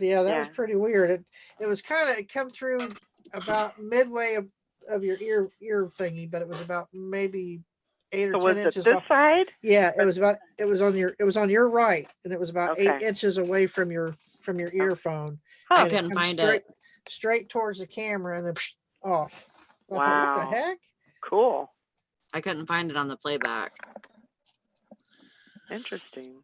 yeah, that was pretty weird. It was it come through about midway of your ear thingy, but it was about maybe 8 or 10 inches. This side? Yeah, it was on your right, and it was about 8 inches away from your earphone. I couldn't find it. Straight towards the camera and then off. I thought, what Wow. the heck? Cool. I couldn't find it on the playback. Interesting.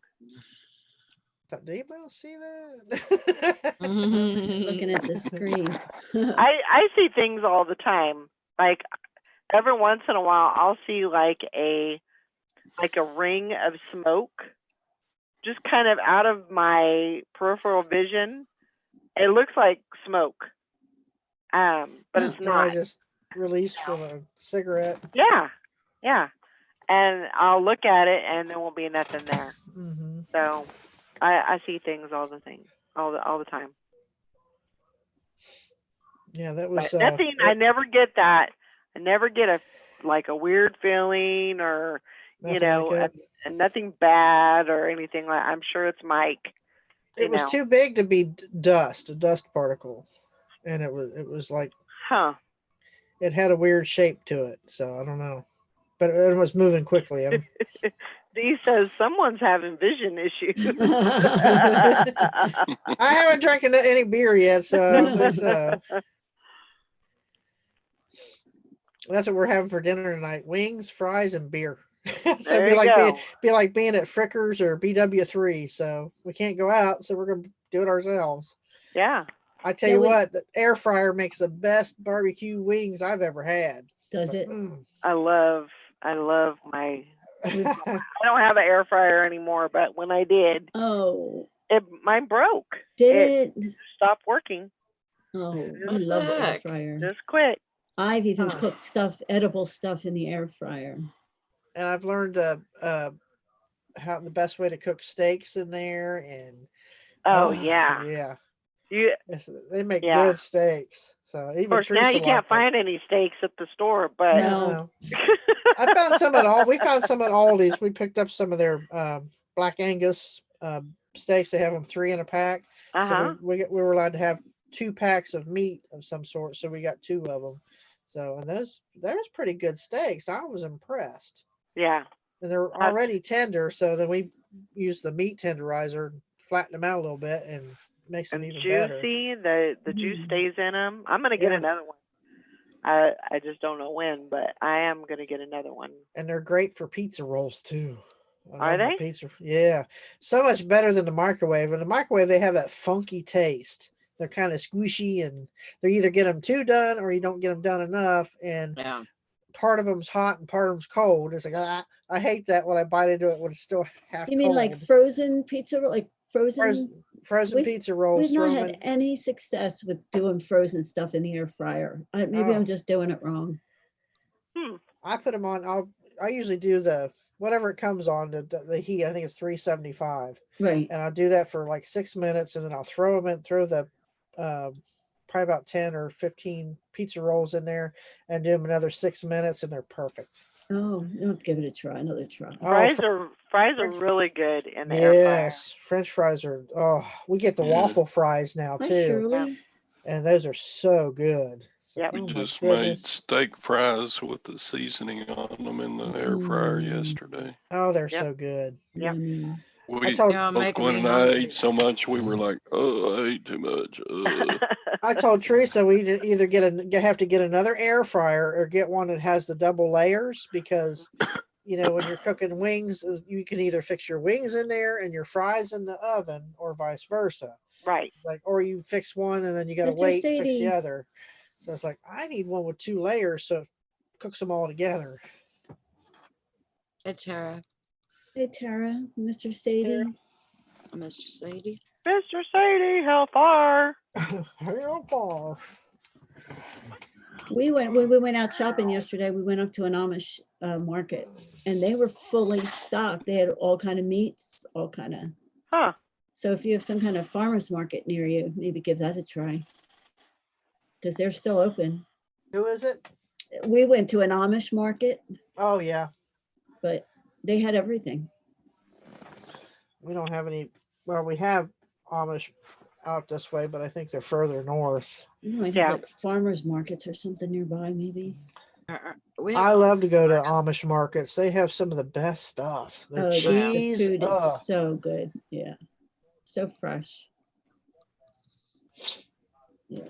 Did anybody else see that? I wasn't looking at the screen. I see things all the time. Like every once in a while, I'll see like a ring of smoke, just kind of out of my peripheral vision. It looks like smoke, but it's Somebody not. just released from a cigarette. Yeah, yeah. And I'll look at it, and there won't be nothing there. Mm-hmm. So I see things all the time. Yeah, that was But nothing. I never get that. I never get a weird feeling or nothing like that. and nothing bad or anything like. I'm sure it's Mike. It was too big to be dust, a dust particle, and it was like it had a weird shape to it. So I don't know, but it was moving quickly. Dee says someone's having vision issues. I haven't drank any beer yet, so I don't think so. That's what we're having for dinner tonight: wings, fries, and beer. So it'd be like being at Frickers or BW3. So we can't go out, so we're gonna do it ourselves. Yeah. I tell you what, the air fryer makes the best barbecue wings I've ever had. Does it? I love my. I don't have an air fryer anymore, but when I did, mine broke. Did it? Stopped working. Oh, I love the air fryer. Just quit. I've even cooked edible stuff in the air fryer. And I've learned how the best way to cook steaks in there, and yeah. They make good steaks. So even of course now you can't find any steaks at the store, but no. I found some at all. We found some at Aldi's. We picked up some of their Black Angus steaks. They have them 3 in a pack. So we were allowed to have 2 packs of meat of some sort. So we got 2 of them. So and those pretty good steaks. I was impressed. Yeah. And they're already tender, so then we use the meat tenderizer, flatten them out a little bit, and makes them even better. Juicy, the juice stays in them. I'm gonna get another one. I just don't know when, but I am gonna get another one. And they're great for pizza rolls too. Are they? Pizza, yeah, so much better than the microwave. In the microwave, they have that funky taste. They're kind of squishy, and they either get them too done or you don't get them done enough. And part of them's hot and part of them's cold. It's like I hate that when I bite into it when it's still half. You mean cold. like frozen pizza, like frozen pizza rolls? We've not had any success with doing frozen stuff in the air fryer. Maybe I'm just doing it wrong. I put them on. I usually do whatever it comes on the heat. I think it's 375. Right. And I'll do that for like 6 minutes, and then I'll throw the probably about 10 or 15 pizza rolls in there and do them another 6 minutes, and they're perfect. Oh, I'll give it a try, another try. Fries are really good in the air fryer. Yes, French fries are. Oh, we get the waffle fries now too, Shirley. And those are so good. Yeah, we just made steak fries with the seasoning on them in the air fryer yesterday. Oh, they're so good. Yeah. Both Gwen and I ate so much, we were like, "Oh, I ate too much." I told Teresa we either have to get another air fryer or get one that has the double layers, because when you're cooking wings, you can either fix your wings in there and your fries in the oven, or vice versa. Right. Or you fix one and then you got to wait and fix the other. So it's like, I need one with 2 layers, so it cooks them all together. Hey, Tara. Hey, Tara. Mr. Sadie. Mr. Sadie. Mr. Sadie, how far? How far? We went out shopping yesterday. We went up to an Amish market, and they were fully stocked. They had all kind of meats, all kind of. So if you have some kind of farmer's market near you, maybe give that a try, because they're still open. Who is it? We went to an Amish market. Oh yeah. But they had everything. We don't have any. Well, we have Amish out this way, but I think they're further north. You might have like farmers markets or something nearby, maybe. I love to go to Amish markets. They have some of the best stuff. The cheese, the food is so good. Yeah, so fresh. Yeah.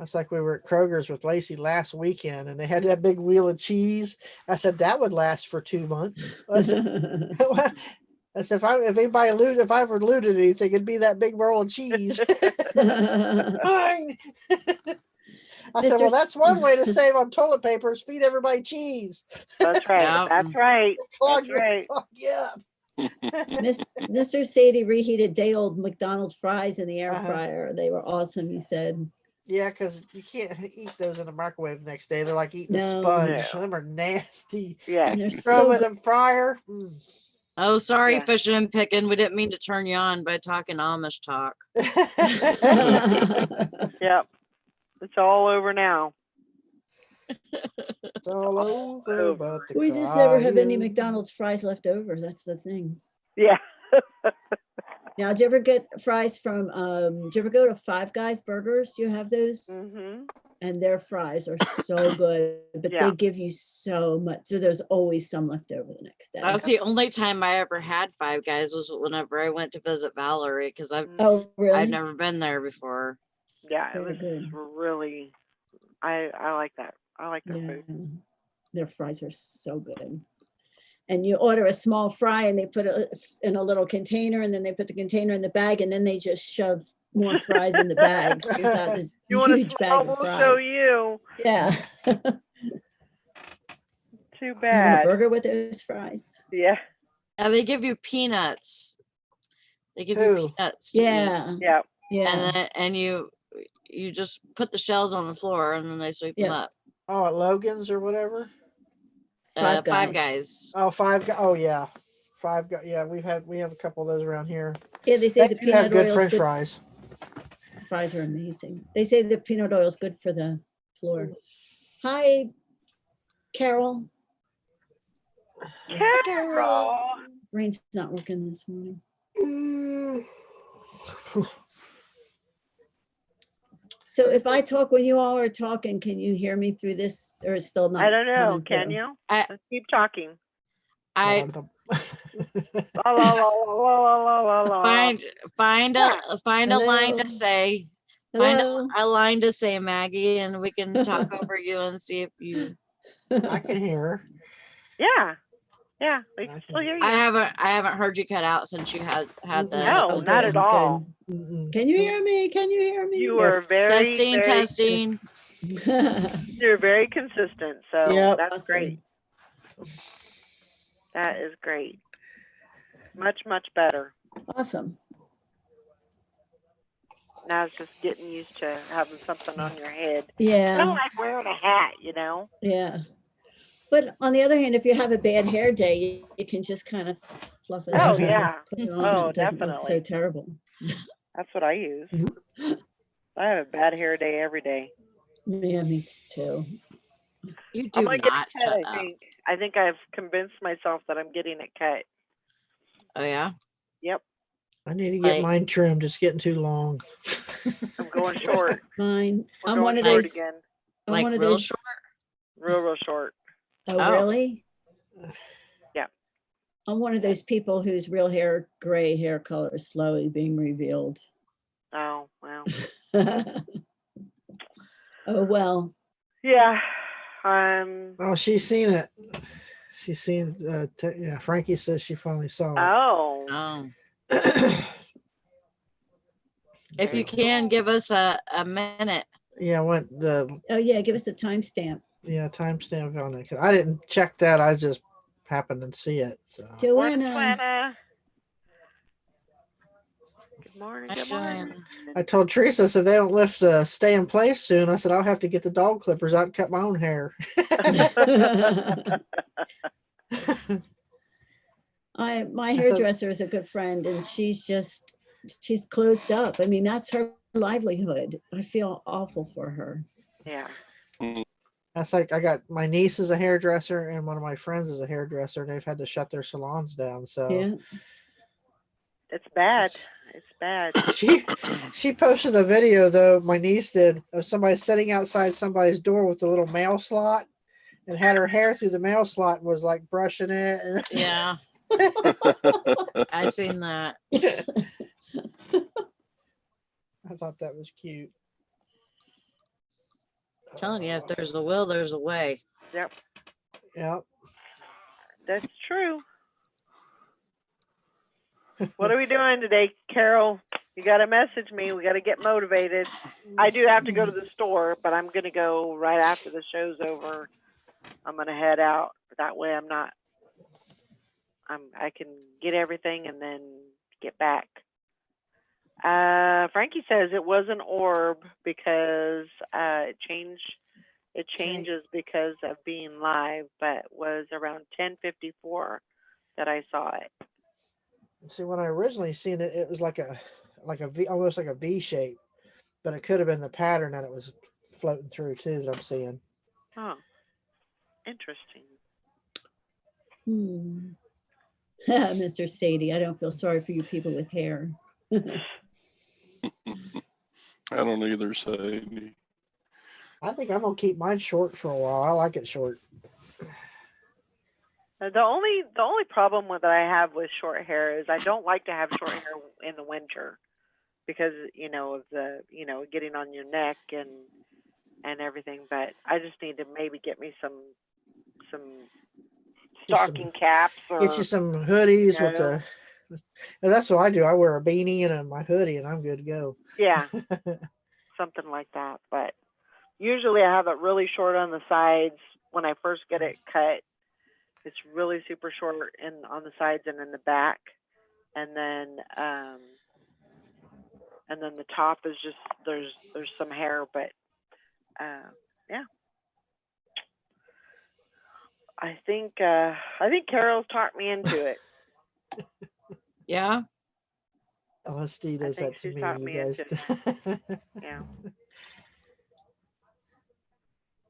That's like we were at Kroger's with Lacey last weekend, and they had that big wheel of cheese. I said that would last for 2 months. I said, if I ever looted anything, it'd be that big roll of cheese. Fine. I said, well, that's one way to save on toilet paper is feed everybody cheese. That's right. Yeah. That's right. Clog That's right. you up. Mr. Sadie reheated day old McDonald's fries in the air Uh-huh. fryer. They were awesome, he said. Yeah, because you can't eat those in the microwave the next day. They're like eating a No. sponge. No. Them are nasty. Yeah. And they're Throw so them in the fryer. Oh, sorry, Yeah. fishing and picking. We didn't mean to turn you on by talking Amish talk. good. Yep. It's all over now. It's all over, but the We just never have any crying. McDonald's fries left over. That's the thing. Yeah. Now, did you ever get fries from, did you ever go to Five Guys Burgers? Do you have those? Mm-hmm. And their fries are so good, but Yeah. they give you so much. So there's always some left over the next day. That's the only time I ever had Five Guys was whenever I went to visit Valerie because Oh, really? I've never been there before. Yeah. It Very was good. really. I like that. I like their Yeah, food. their fries are so good. And you order a small fry and they put it in a little container and then they put the container in the bag and then they just shove more fries in the bags. You've got this You want huge to bag small? of We'll fries. show you. Yeah. Too You want a bad. burger with those fries? Yeah. They give you peanuts. They give Who? you peanuts. to eat. Yeah. Yeah. Yeah. And you just put the shells on the floor and then they sweep them Yeah. up. Oh, at Logan's or whatever. Five Five Guys. Guys. Oh, Oh, yeah. Five Guys. Yeah, we have a couple of those around here. Yeah, they say They the do have peanut good oil French is good. fries. Fries are amazing. They say the peanut oil is good for the floor. Hi, Carol. Carol. Brain's not working this morning. So if I talk when you all are talking, can you hear me through this or is still not? I don't know. coming Can through? you? I- Let's keep talking. I La, la, la, la, la, la, la. find a line to Hello? say. Hello? A line to say, Maggie, and we can talk over you and see if you. I can hear her. Yeah. Yeah. We I can can- still hear you. I haven't heard you cut out since you had the. No, Oh, not good, at all. good. Mm-mm. Can you hear me? Can you hear me? You Yeah. are very, Testing, very, testing. you're very consistent. So Yep. that's Awesome. great. That is great. Much, much better. Awesome. Now it's just getting used to having something on your head. I Yeah. don't like wearing a hat, you know? Yeah. But on the other hand, if you have a bad hair day, you can just kind of fluff it Oh, up. and yeah. Put it on. Oh, It doesn't look so definitely. terrible. That's what I use. I have a bad hair day every day. Yeah, me too. You I'm do gonna get not it cut, shut I up. think. I think I've convinced myself that I'm getting it cut. Oh yeah. Yep. I need to get Like- mine trimmed. It's getting too long. I'm going short. Mine. We're I'm going one of short those. again. I'm Like one of real those. short. Real short. Oh, Oh. really? Yeah. I'm one of those people whose real hair, gray hair color is slowly being revealed. Oh, well. Oh, well. Yeah. Oh, she's seen it. She's seen. Yeah, Frankie says she finally saw Oh. Oh. it. If you can give us a minute. Yeah, went the Oh, yeah. Give us a timestamp. timestamp on it. 'Cause I didn't check that. I just happened to see it. So Morning, Joanna. Joanna. Good morning. Hi, Good morning. Joanna. I told Teresa, if they don't lift stay in place soon, I said I'll have to get the dog clippers out and cut my own hair. My I thought- hairdresser is a good friend and she's closed up. I mean, that's her livelihood. I feel awful for her. Yeah. That's like I got my niece is a hairdresser and one of my friends is a hairdresser. And they've had to shut their salons down. So Yeah. It's bad. It's bad. she posted a video though. My niece did of somebody sitting outside somebody's door with a little mail slot and had her hair through the mail slot and was like brushing it. And Yeah. I seen that. I thought that was cute. Telling you, if there's a will, there's a way. Yep, Yep. that's true. What are we doing today, Carol? You got to message me. We got to get motivated. I do have to go to the store, but I'm going to go right after the show's over. I'm going to head out. That way I can get everything and then get back. Frankie says it was an orb because it changes because of being live, but was around 10:54 that I saw it. See, when I originally seen it, it was like a V, almost like a V shape, but it could have been the pattern that it was floating through too that I'm seeing. Oh, interesting. Mr. Sadie, I don't feel sorry for you people with hair. I don't either, Sadie. I think I'm gonna keep mine short for a while. I like it short. The only problem that I have with short hair is I don't like to have short hair in the winter because of the getting on your neck and everything. But I just need to maybe get me some stocking caps or Get you some hoodies with the. That's what I do. I wear a beanie and my hoodie, and I'm good to go. Yeah, something like that. But usually I have it really short on the sides when I first get it cut. It's really super short on the sides and in the back, and then the top is just there's some hair, but yeah. I think Carol's talked me into it. Yeah. LSD does that to me. You guys. Yeah.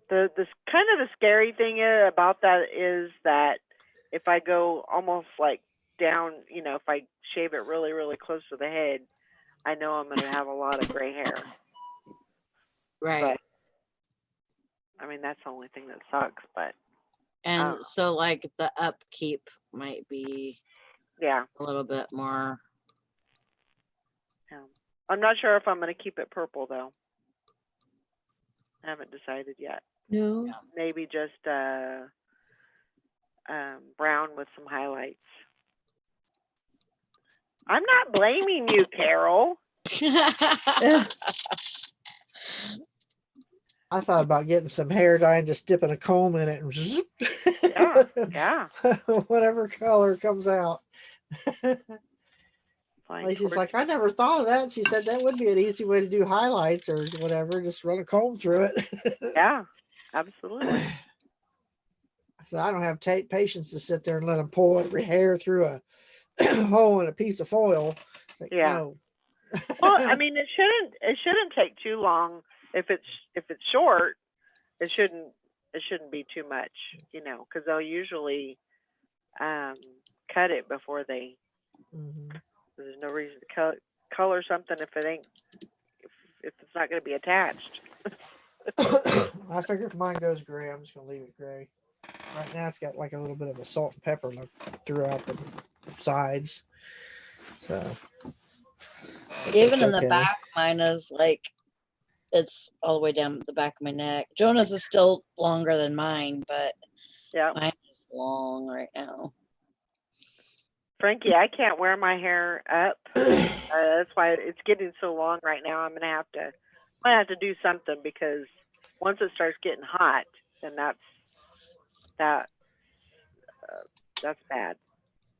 The kind of the scary thing about that is that if I go almost like down, if I shave it really, really close to the head, I know I'm going to have a lot of gray hair. Right. But, I mean, that's the only thing that sucks. But and so like the upkeep might be a little bit more. Yeah. I'm not sure if I'm going to keep it purple though. I haven't decided yet. No. Maybe just brown with some highlights. I'm not blaming you, Carol. I thought about getting some hair dye and just dipping a comb in it and zzzp. Yeah. Whatever color comes out. She's like, I never thought of that. She said that would be an easy way to do highlights or whatever. Just run a comb through it. Yeah, absolutely. So I don't have patience to sit there and let them pull every hair through a hole in a piece of foil. It's like, no. Well, I mean, it shouldn't take too long. If it's short, it shouldn't be too much, because they'll usually cut it before they. Mm-hmm. There's no reason to color something if it's not going to be attached. I figure if mine goes gray, I'm just going to leave it gray. Right now, it's got like a little bit of a salt and pepper look throughout the sides. So even in the back, mine is like it's all the way down the back of my neck. Jonah's is still longer than mine, but mine is long right now. Frankie, I can't wear my hair up. That's why it's getting so long right now. I'm gonna have to do something because once it starts getting hot, then that's bad.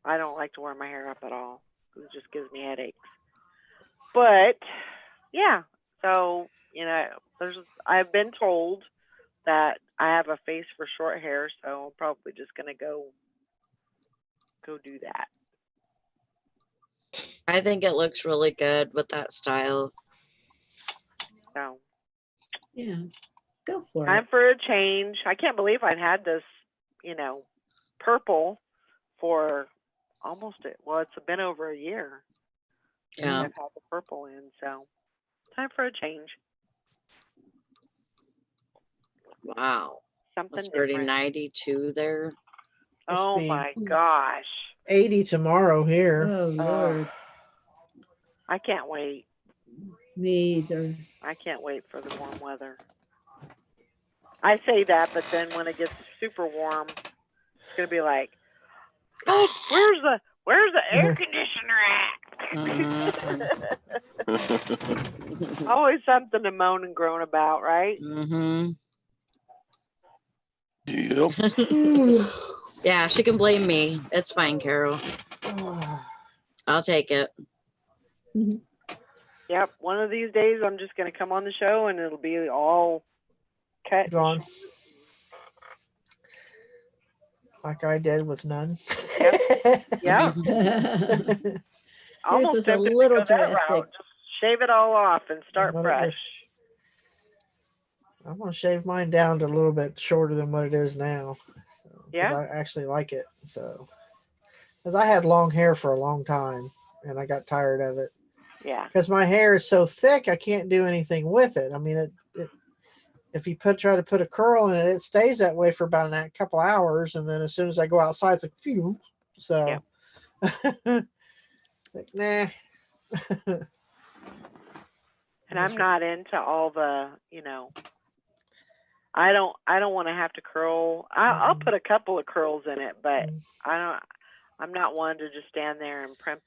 I don't like to wear my hair up at all. It just gives me headaches. But yeah, so I've been told that I have a face for short hair, so I'm probably just gonna go do that. I think it looks really good with that style. So yeah, go for it. Time for a change. I can't believe I've had this, purple for it's been over a year. Yeah. I've had the purple in, so time for a change. Wow. Something it's already different. 92 there. Oh my gosh. 80 tomorrow here. Oh Lord. I can't wait. Me either. I can't wait for the warm weather. I say that, but then when it gets super warm, it's gonna be like, oh, where's the air conditioner at? Always something to moan and groan about, right? Yep. Yeah, she can blame me. It's fine, Carol. I'll take it. Yep. One of these days, I'm just gonna come on the show and it'll be all cut. Gone. Like I did with none. Yeah. Almost was a tempted to little go that route. drastic. Just shave it all off and start fresh. I'm gonna shave mine down to a little bit shorter than what it is now. So, 'cause Yeah. I actually like it. So, because I had long hair for a long time and I got tired of it. Yeah. Because my hair is so thick, I can't do anything with it. I mean, it if you try to put a curl in it, it stays that way for about a couple hours, and then as soon as I go outside, it's like, phew. So, like, nah. And I'm not into all the, I don't want to have to curl. I'll put a couple of curls in it, but I'm not one to just stand there and primp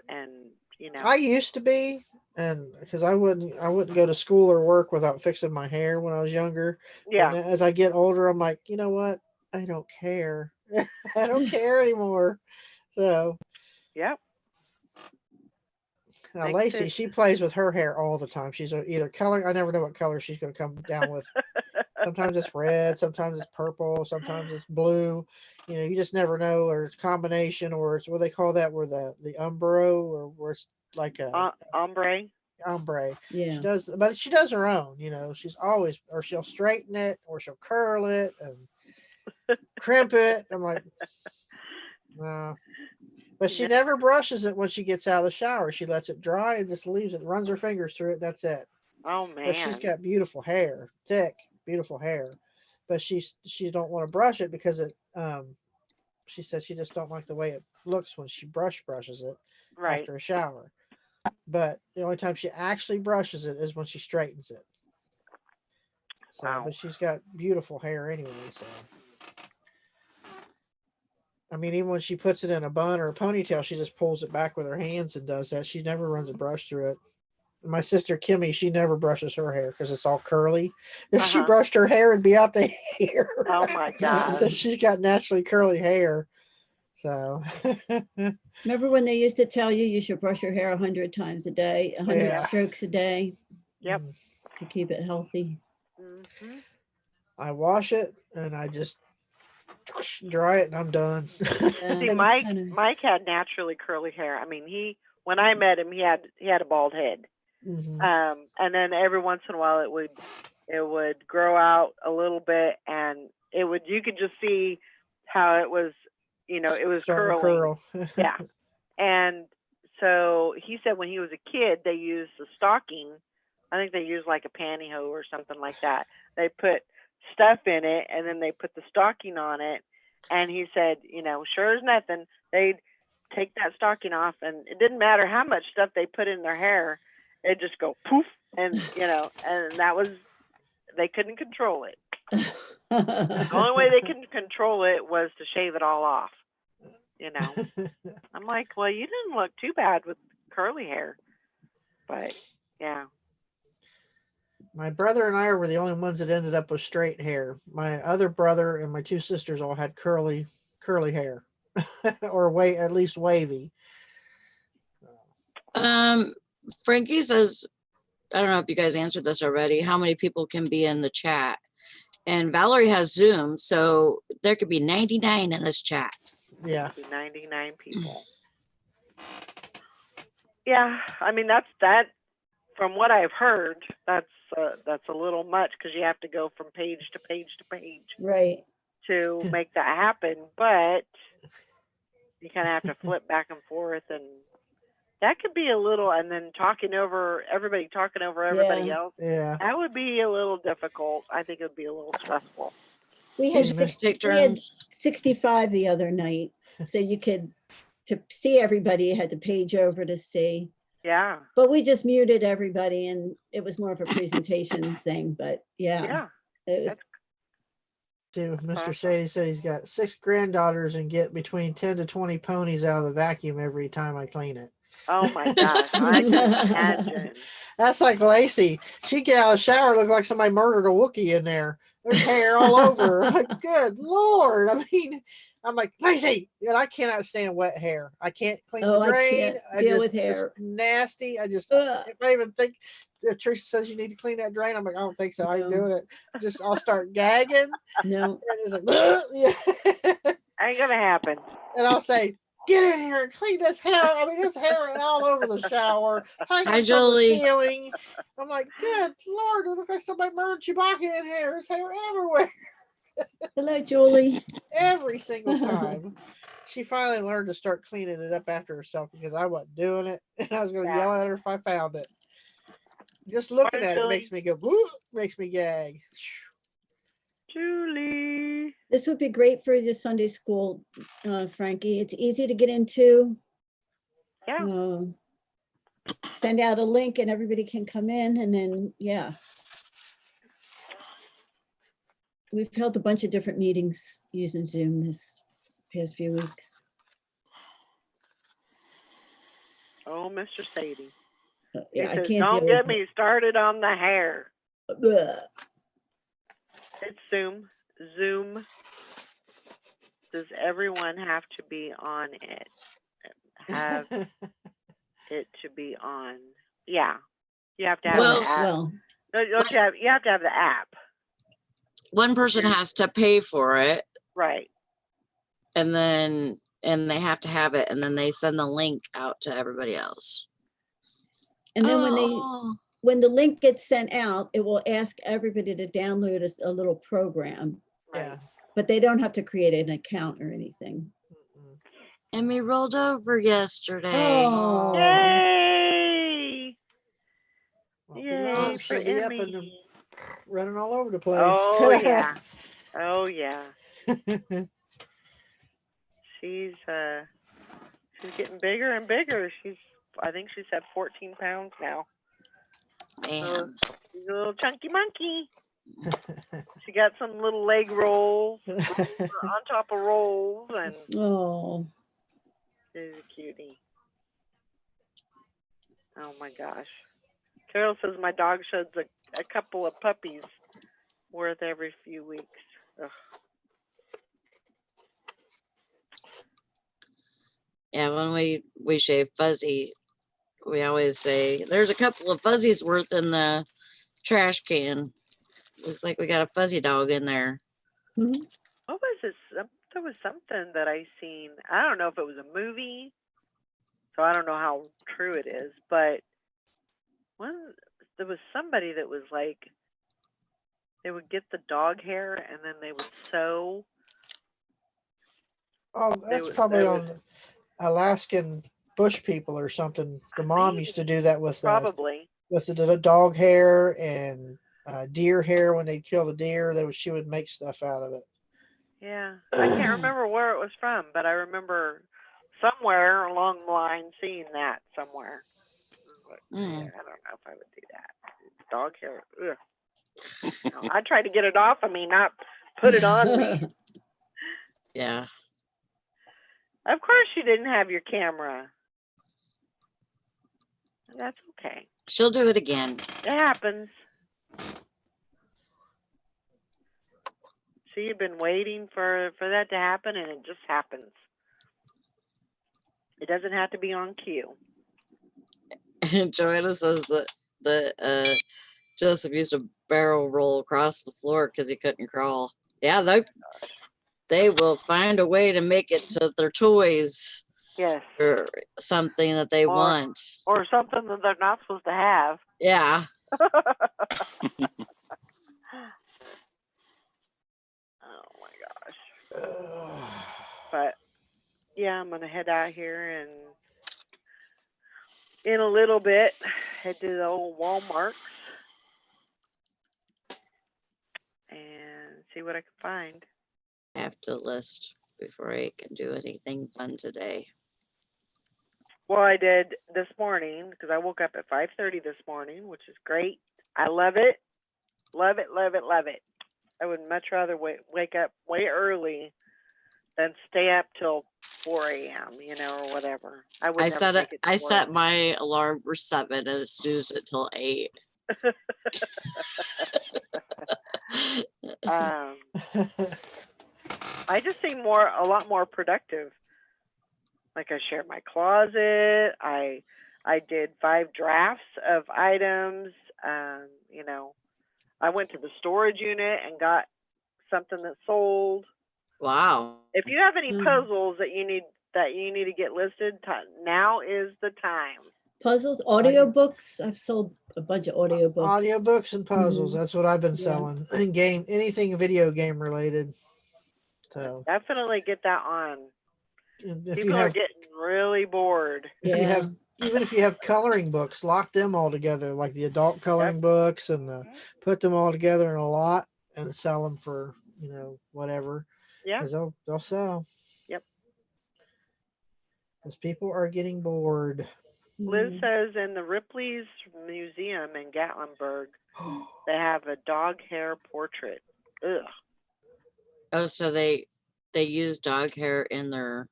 and I used to be, and because I wouldn't go to school or work without fixing my hair when I was younger. Yeah. And as I get older, I'm like, you know what? I don't care. I don't care anymore. So. Yep. Now, Lacey, she plays with her hair all the time. She's either color. I never know what color she's going to come down with. Sometimes it's red, sometimes it's purple, sometimes it's blue. You just never know, or it's a combination, or it's what they call that, where the umbro, or where it's like a ombre. Ombre. Yeah. She does, but she does her own. She's always, or she'll straighten it, or she'll curl it and crimp it. I'm like, no. But she never brushes it when she gets out of the shower. She lets it dry and just leaves it, runs her fingers through it. That's it. Oh man. But she's got beautiful hair, thick, beautiful hair. But she don't want to brush it because it. She said she just don't like the way it looks when she brushes it after a shower. But the only time she actually brushes it is when she straightens it. So, wow. But she's got beautiful hair anyway. So. I mean, even when she puts it in a bun or a ponytail, she just pulls it back with her hands and does that. She never runs a brush through it. My sister Kimmy, she never brushes her hair because it's all curly. If she brushed her hair, it'd be out the hair. Oh my God. She's got naturally curly hair. So. Remember when they used to tell you should brush your hair 100 times a day, 100 strokes a day? Yep. To keep it healthy. Mm-hmm. I wash it and I just dry it and I'm done. See, Mike had naturally curly hair. I mean, when I met him, he had a bald head. Mm-hmm. And then every once in a while it would grow out a little bit, and you could just see how it was, it was curling. Yeah. And so he said when he was a kid, they used the stocking. I think they used like a pantyhose or something like that. They put stuff in it and then they put the stocking on it. And he said, sure as nothing, they'd take that stocking off, and it didn't matter how much stuff they put in their hair. It'd just go poof. And, and that was, they couldn't control it. The only way they could control it was to shave it all off. I'm like, well, you didn't look too bad with curly hair. But yeah. My brother and I were the only ones that ended up with straight hair. My other brother and my two sisters all had curly hair, or at least wavy. Frankie says, I don't know if you guys answered this already, how many people can be in the chat? And Valerie has Zoom, so there could be 99 in this chat. Yeah. 99 people. Yeah, I mean, that from what I've heard, that's a little much because you have to go from page to page to page. Right. To make that happen, but you kind of have to flip back and forth, and that could be a little, and then talking over everybody else. Yeah. That would be a little difficult. I think it would be a little stressful. We had 65 the other night. So to see everybody, you had to page over to see. Yeah. But we just muted everybody, and it was more of a presentation thing, but yeah. Yeah. It was See, Mr. Awesome. Sadie said he's got 6 granddaughters and get between 10 to 20 ponies out of the vacuum every time I clean it. Oh my gosh, I can imagine. That's like Lacey. She get out of the shower, look like somebody murdered a Wookiee in there. There's hair all over. I'm like, good Lord. I mean, I'm like, Lacey, and I cannot stand wet hair. I can't clean Oh, the I drain. can't deal with It's hair. nasty. I just, Ugh. if I even think Teresa says you need to clean that drain, I'm like, I don't think so. I ain't No. doing it. Just, I'll start gagging. No. And it's like, yeah. Ain't gonna happen. And I'll say, get in here and clean this hair. I mean, there's hair all over the shower, hanging Hi, from the Jolie. ceiling. I'm like, good Lord, it looks like somebody murdered Chewbacca in here. There's hair everywhere, Hello, Julie. every single time. She finally learned to start cleaning it up after herself because I wasn't doing it. And I was going to Yeah. yell at her if I found it. Just looking Morning, at it Julie. makes me go, "Woo," makes me gag. Julie. This would be great for your Sunday school, Frankie. It's easy to get into. Yeah. Send out a link and everybody can come in and then, yeah. We've held a bunch of different meetings using Zoom this past few weeks. Oh, Mr. Sadie. Yeah, I He says, can't don't deal get with me started on the hair. it. Ugh. It's Zoom. Zoom. Does everyone have to be on it? Have it to be on? Yeah. You have to have Well- the app. Well, No, you have to have the app. One person has to pay for it, Right. and they have to have it, and then they send the link out to everybody else. and then Oh. when the link gets sent out, it will ask everybody to download a little program, Yeah. but they don't have to create an account or anything. Mm-mm. Emmy rolled over yesterday. Oh, Yay! Won't be Yay long, for she'll be up and Emmy. running all over the place. Oh yeah. Oh yeah. She's getting bigger and bigger. I think she's at 14 pounds now. Man. She's a little chunky monkey. She got some little leg rolls on top of rolls, and oh, she's a cutie. Oh my gosh. Carol says my dog sheds a couple of puppies worth every few weeks. Ugh. Yeah, when we shave Fuzzy, we always say there's a couple of fuzzies worth in the trash can. Looks like we got a fuzzy dog in there. mhm. What was this? There was something that I seen. I don't know if it was a movie, so I don't know how true it is. But there was somebody that was like, they would get the dog hair and then they would sew. Oh, that's would- probably they on Alaskan bush people or something. The mom used to do that with Probably. the dog hair and deer hair. When they'd kill the deer, she would make stuff out of it. Yeah. I can't remember where it was from, but I remember somewhere along the line seeing that somewhere. But, yeah, I don't know if I would do that. Dog hair. Ugh. No, I try to get it off of me, not put it on me. Yeah. Of course you didn't have your camera. That's okay. She'll do it again. It happens. See, you've been waiting for that to happen, and it just happens. It doesn't have to be on cue. And Joanna says that Joseph used a barrel roll across the floor because he couldn't crawl. Yeah, they will find a way to make it to their toys Yes. or something that they want. Or something that they're not supposed to have. Yeah. Oh my gosh. But yeah, I'm gonna head out here and in a little bit head to the old Walmart and see what I can find. I have to list before I can do anything fun today. Well, I did this morning because I woke up at 5:30 this morning, which is great. I love it. Love it, love it, love it. I would much rather wake up way early than stay up till 4 a.m. Or whatever. I would never make it to I work. set my alarm for 7 and snoozed it till 8. I just seem a lot more productive. Like I shared my closet. I did 5 drafts of items. I went to the storage unit and got something that sold. Wow. If you have any puzzles that you need to get listed, now is the time. Puzzles, audiobooks. I've sold a bunch of audiobooks. Audiobooks and puzzles. Mhm. That's what I've been Yeah. selling. And anything video game related. So Definitely get that on. if People are getting really bored. even if you have coloring books, lock them all together, like the adult coloring books, and put them all together in a lot and sell them for whatever. Yeah. Because they'll sell. Yep. Because people are getting bored. Liz says in the Ripley's Museum in Gatlinburg, they have a dog hair portrait. Ugh. Oh, so they use dog hair in their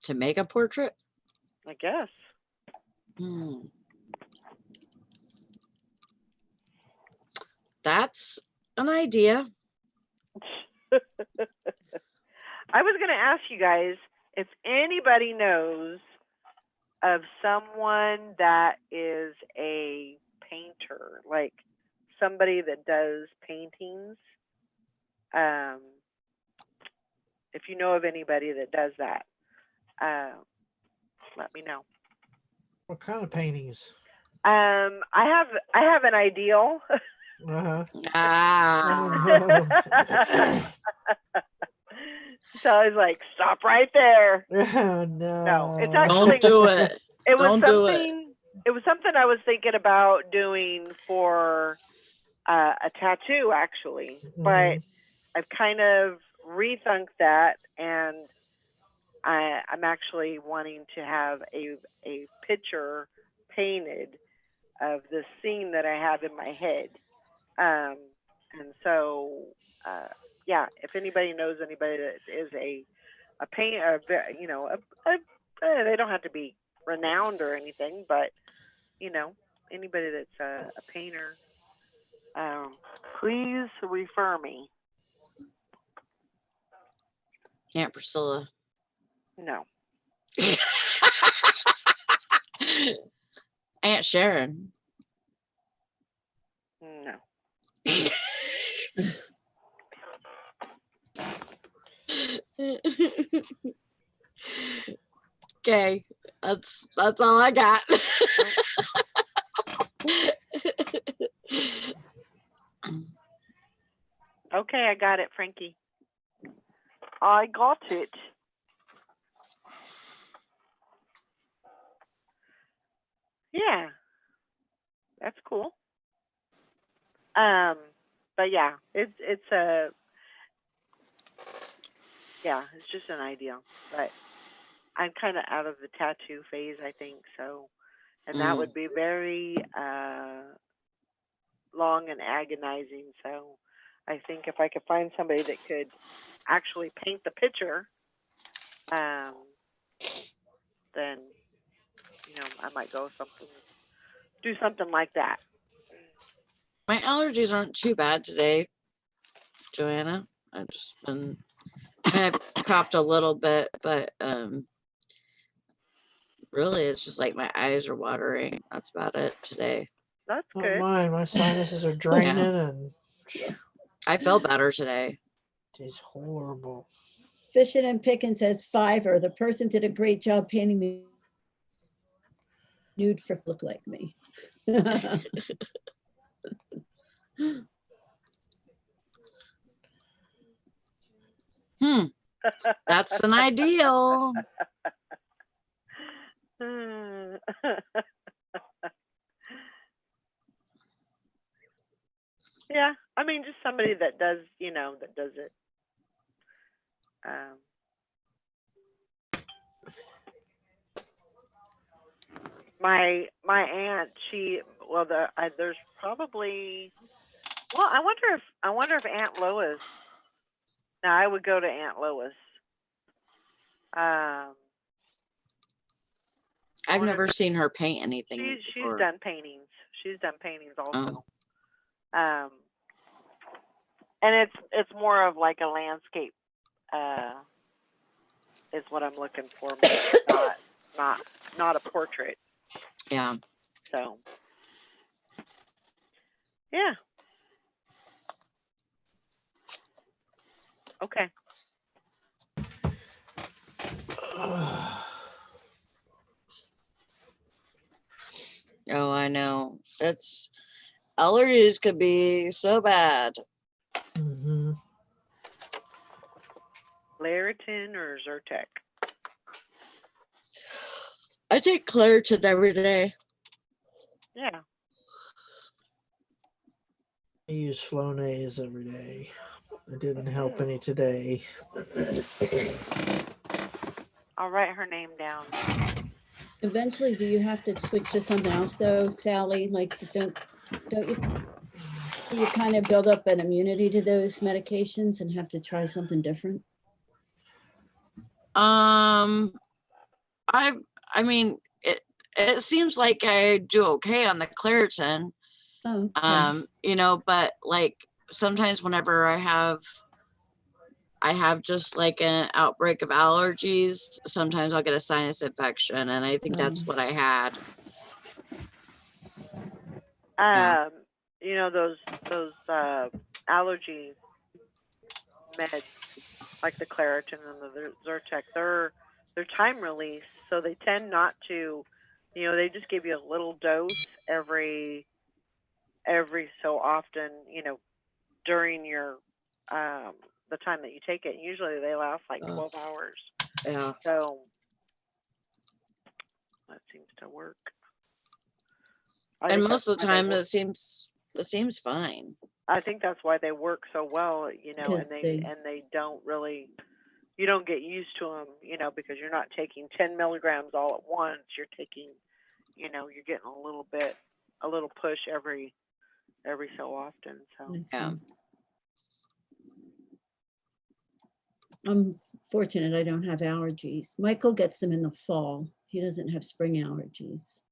to make a portrait? I guess. That's an idea. I was going to ask you guys if anybody knows of someone that is a painter, like somebody that does paintings. If you know of anybody that does that, let me know. What kind of paintings? I have an ideal. So I was like, stop right there. No, it's actually don't do it. It was Don't do it. It was something I was thinking about doing for a tattoo, actually, but I've kind of rethunk that, and I'm actually wanting to have a picture painted of the scene that I have in my head. And so, yeah, if anybody knows anybody that is a painter, they don't have to be renowned or anything, but anybody that's a painter, please refer me. Aunt Priscilla. No. Aunt Sharon. No. Okay, that's all I got. Okay, I got it, Frankie. I got it. Yeah, that's cool. But yeah, it's just an idea. But I'm kind of out of the tattoo phase, I think so, and that would be very long and agonizing. So I think if I could find somebody that could actually paint the picture, then I might do something like that. My allergies aren't too bad today, Joanna. I've just been I've coughed a little bit, but really it's just like my eyes are watering. That's about it today. That's Not good. mine. My sinuses are draining, and I feel better today. It's horrible. Fishing and Picking says Fiverr. The person did a great job painting me nude for look like me. That's an ideal. Yeah, I mean, just somebody that does, that does it. My aunt, there's probably Well, I wonder if Aunt Lois. Now I would go to Aunt Lois. I've wonder never if- seen her paint anything. She's before. done paintings. She's done paintings also. Oh. And it's more of like a landscape. Is what I'm looking for, not a portrait. Yeah. So, yeah. Okay. Oh, I know. It's allergies could be so bad. Mm-hmm. Claritin or Zyrtec? I take Claritin every day. Yeah. I use Flonase every day. It didn't help any today. I'll write her name down. Eventually, do you have to switch to something else though, Sally? Like, don't you kind of build up an immunity to those medications and have to try something different? I mean, it seems like I do okay on the Claritin. Oh, okay. You know, but like sometimes whenever I have just like an outbreak of allergies, sometimes I'll get a sinus infection, and I think that's what I had. Yeah. You know, those allergy meds like the Claritin and the Zyrtec, they're time release, so they tend not to, you know, they just give you a little dose every so often, you know, during your the time that you take it. Usually they last like 12 hours. Yeah. So that seems to work. And most of the time it seems fine. I think that's why they work so well, you know, and 'Cause they don't really, you don't get used to them, you know, because you're not taking 10 milligrams all at once. You're taking, you know, you're getting a little push every so often. So I see. Yeah. I'm fortunate I don't have allergies. Michael gets them in the fall. He doesn't have spring allergies.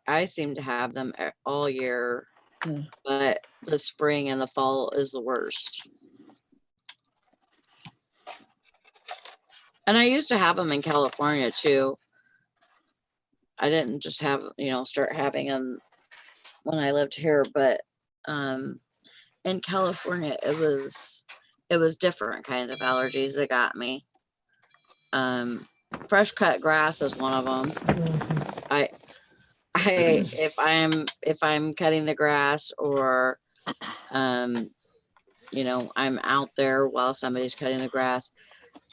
I seem to have them all year, Ugh. but the spring and the fall is the worst. And I used to have them in California too. I didn't just have, you know, start having them when I lived here, but in California it was different kind of allergies that got me. Fresh cut grass is one of them. Mhm. If I'm cutting the grass, or you know, I'm out there while somebody's cutting the grass,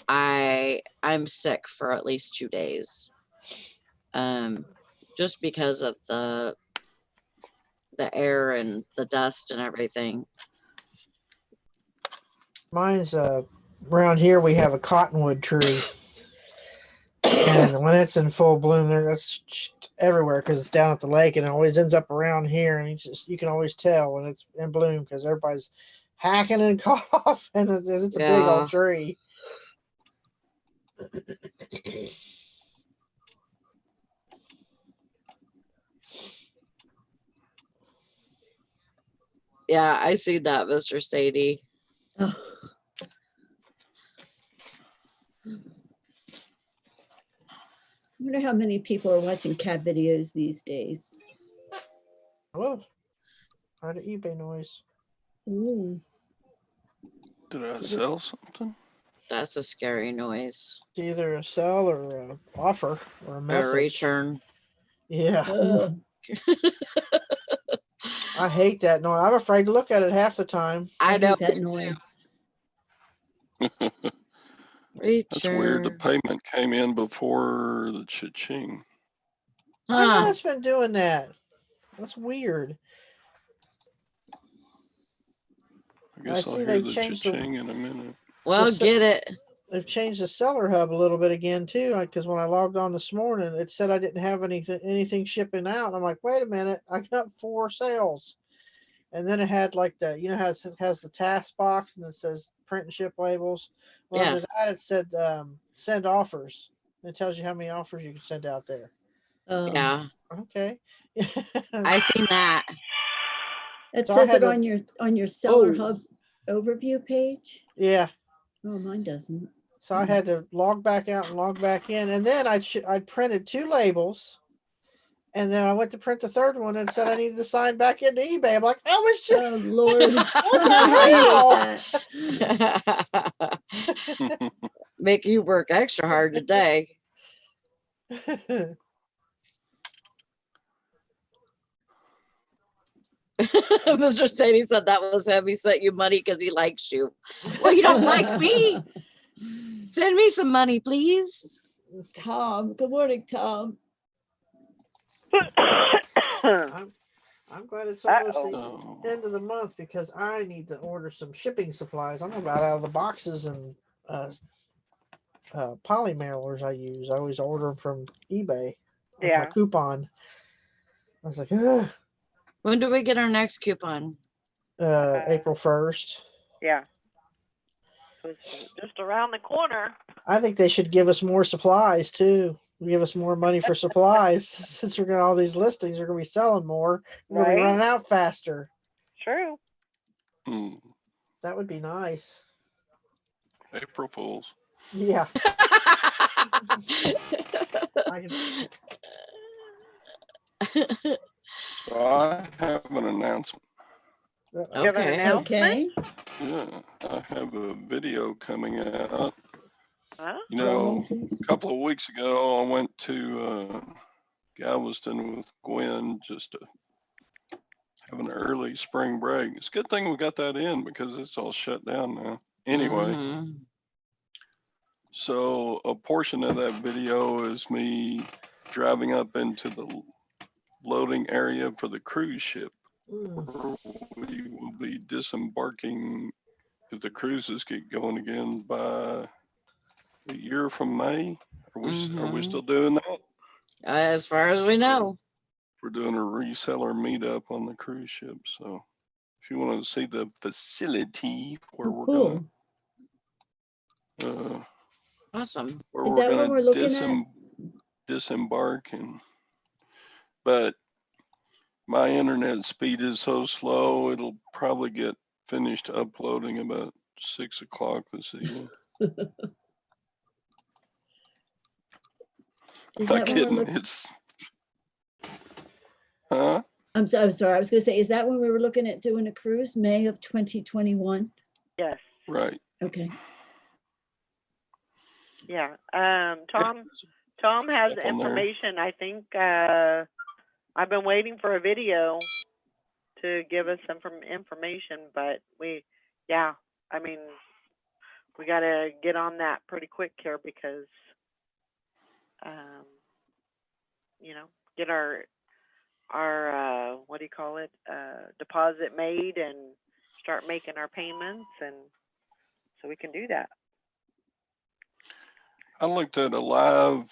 I'm sick for at least 2 days. Just because of the air and the dust and everything. Mine's around here we have a cottonwood tree. And when it's in full bloom, that's everywhere because it's down at the lake, and it always ends up around here. And you can always tell when it's in bloom because everybody's hacking and coughing. It's a big old tree. Yeah, I see that, Mr. Sadie. Oh. I wonder how many people are watching cat videos these days. Whoa. Heard an eBay noise. Ooh. Did I sell something? That's a scary noise. It's either a sell or a offer or a message. A return. Yeah. Oh. I hate that noise. I'm afraid to look at it half the time. I know hate that me too. noise. That's weird. The Return. payment came in before the cha-ching. I know Huh. it's been doing that. That's weird. I guess I'll see hear they the changed the- cha-ching in a minute. Well, Yes, sir. get it. they've changed the seller hub a little bit again too. Because when I logged on this morning, it said I didn't have anything shipping out. And I'm like, wait a minute, I got 4 sales. And then it had like how it has the task box and it says print and ship labels. Well, Yeah. under that it said send offers. It tells you how many offers you can send out there. Yeah. Okay. I seen that. It So I says had it on your seller Oh. hub overview page. Yeah. Oh, mine doesn't. So I had to log back out and log back in, and then I printed 2 labels, and then I went to print the third one and said I needed to sign back into eBay. I'm like, I was just Oh Lord. what the hell? Make you work extra hard today. Mr. Sadie said that was him. He sent you money because he likes you. Well, you don't like me. Send me some money, please. Tom, good morning, Tom. I'm glad it's almost Oh. the end of the month because I need to order some shipping supplies. I'm about out of the boxes and poly mailers I use. I always order them from eBay. With my coupon. I was like, ugh. When do we get our next coupon? April 1st. Yeah. So it's just around the corner. I think they should give us more supplies too. Give us more money for supplies. Since we're got all these listings, we're gonna be selling more. We're gonna be Right. running out faster. True. That would be nice. April Fools. Yeah. I can... So I have an announcement. You have an announcement? Okay. Yeah, I have a video coming out. Huh? You know, a couple of weeks ago, I went to Galveston with Gwen just to have an early spring break. It's a good thing we got that in because it's all shut down now. Anyway, so a portion of that video is me driving up into the loading area for the cruise ship. Where we will be disembarking if the cruises get going again by a year from May. Are we still doing that? As far as we know. We're doing a reseller meetup on the cruise ship. So if you want to see the facility where we're Cool. gonna Awesome. where Is we're that what gonna we're looking at? disembark but my internet speed is so slow it'll probably get finished uploading about 6 o'clock this evening. Is Not that when we're kidding. looking? It's huh? I'm sorry. I was going to say, is that when we were looking at doing a cruise, May of 2021? Yes. Right. Okay. Yeah. Tom has Stuff on there. information. I think I've been waiting for a video to give us some information, but we got to get on that pretty quick here because, get our what do you call it, deposit made and start making our payments, and so we can do that. I looked at a live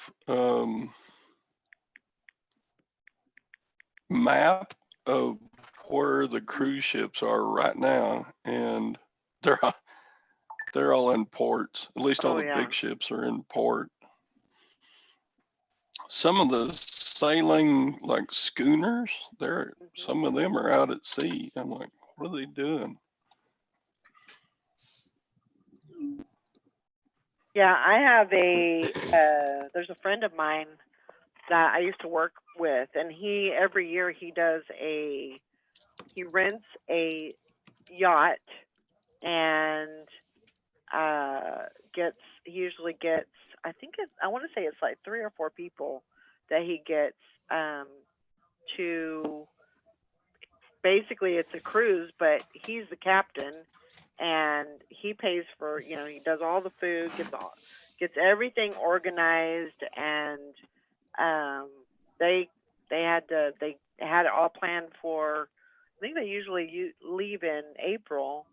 map of where the cruise ships are right now, and they're all in ports. At least all the big ships are in port. Some of the sailing like schooners, some of them are out at sea. I'm like, what are they doing? Yeah, I have there's a friend of mine that I used to work with, and every year he rents a yacht and he usually gets, I want to say it's like 3 or 4 people that he gets to, basically it's a cruise, but he's the captain and he pays for, he does all the food, gets everything organized, and they had it all planned for, I think they usually leave in April,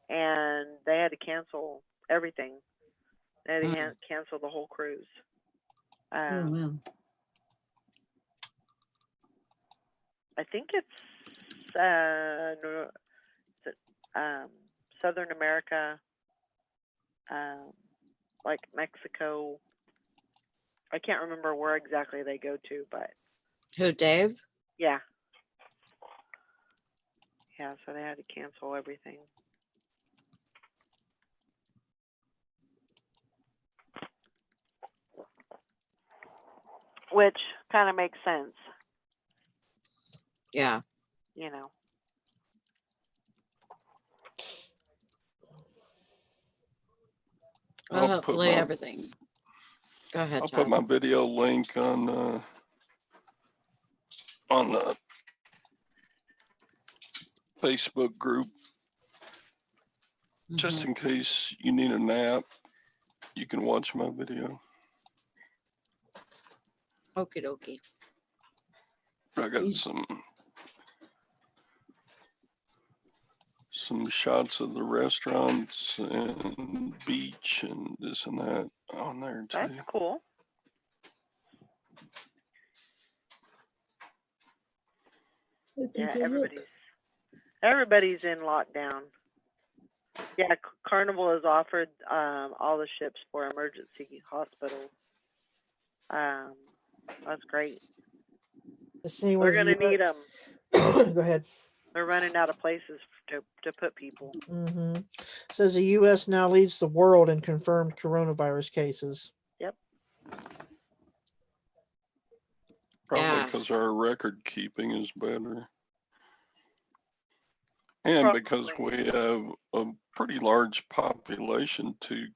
and they had to cancel everything. They had to cancel the whole cruise. Oh, wow. I think it's Southern America, like Mexico. I can't remember where exactly they go to, but Who, Dave? yeah. Yeah, so they had to cancel everything. Which kind of makes sense, Yeah. you know. Well, I'll put hopefully my everything. Go ahead, I'll Todd. put my video link on the Facebook group just in case you need a nap. You can watch my video. Okie dokie. I got some shots of the restaurants and beach and this and that on there too. That's cool. Yeah, everybody's in lockdown. Yeah, Carnival has offered all the ships for emergency hospitals. That's great. We're gonna need them. Go ahead. They're running out of places to put people. Says the U.S. now leads the world in confirmed coronavirus cases. Yep. Probably because our record keeping is better. And because we have a pretty large population too.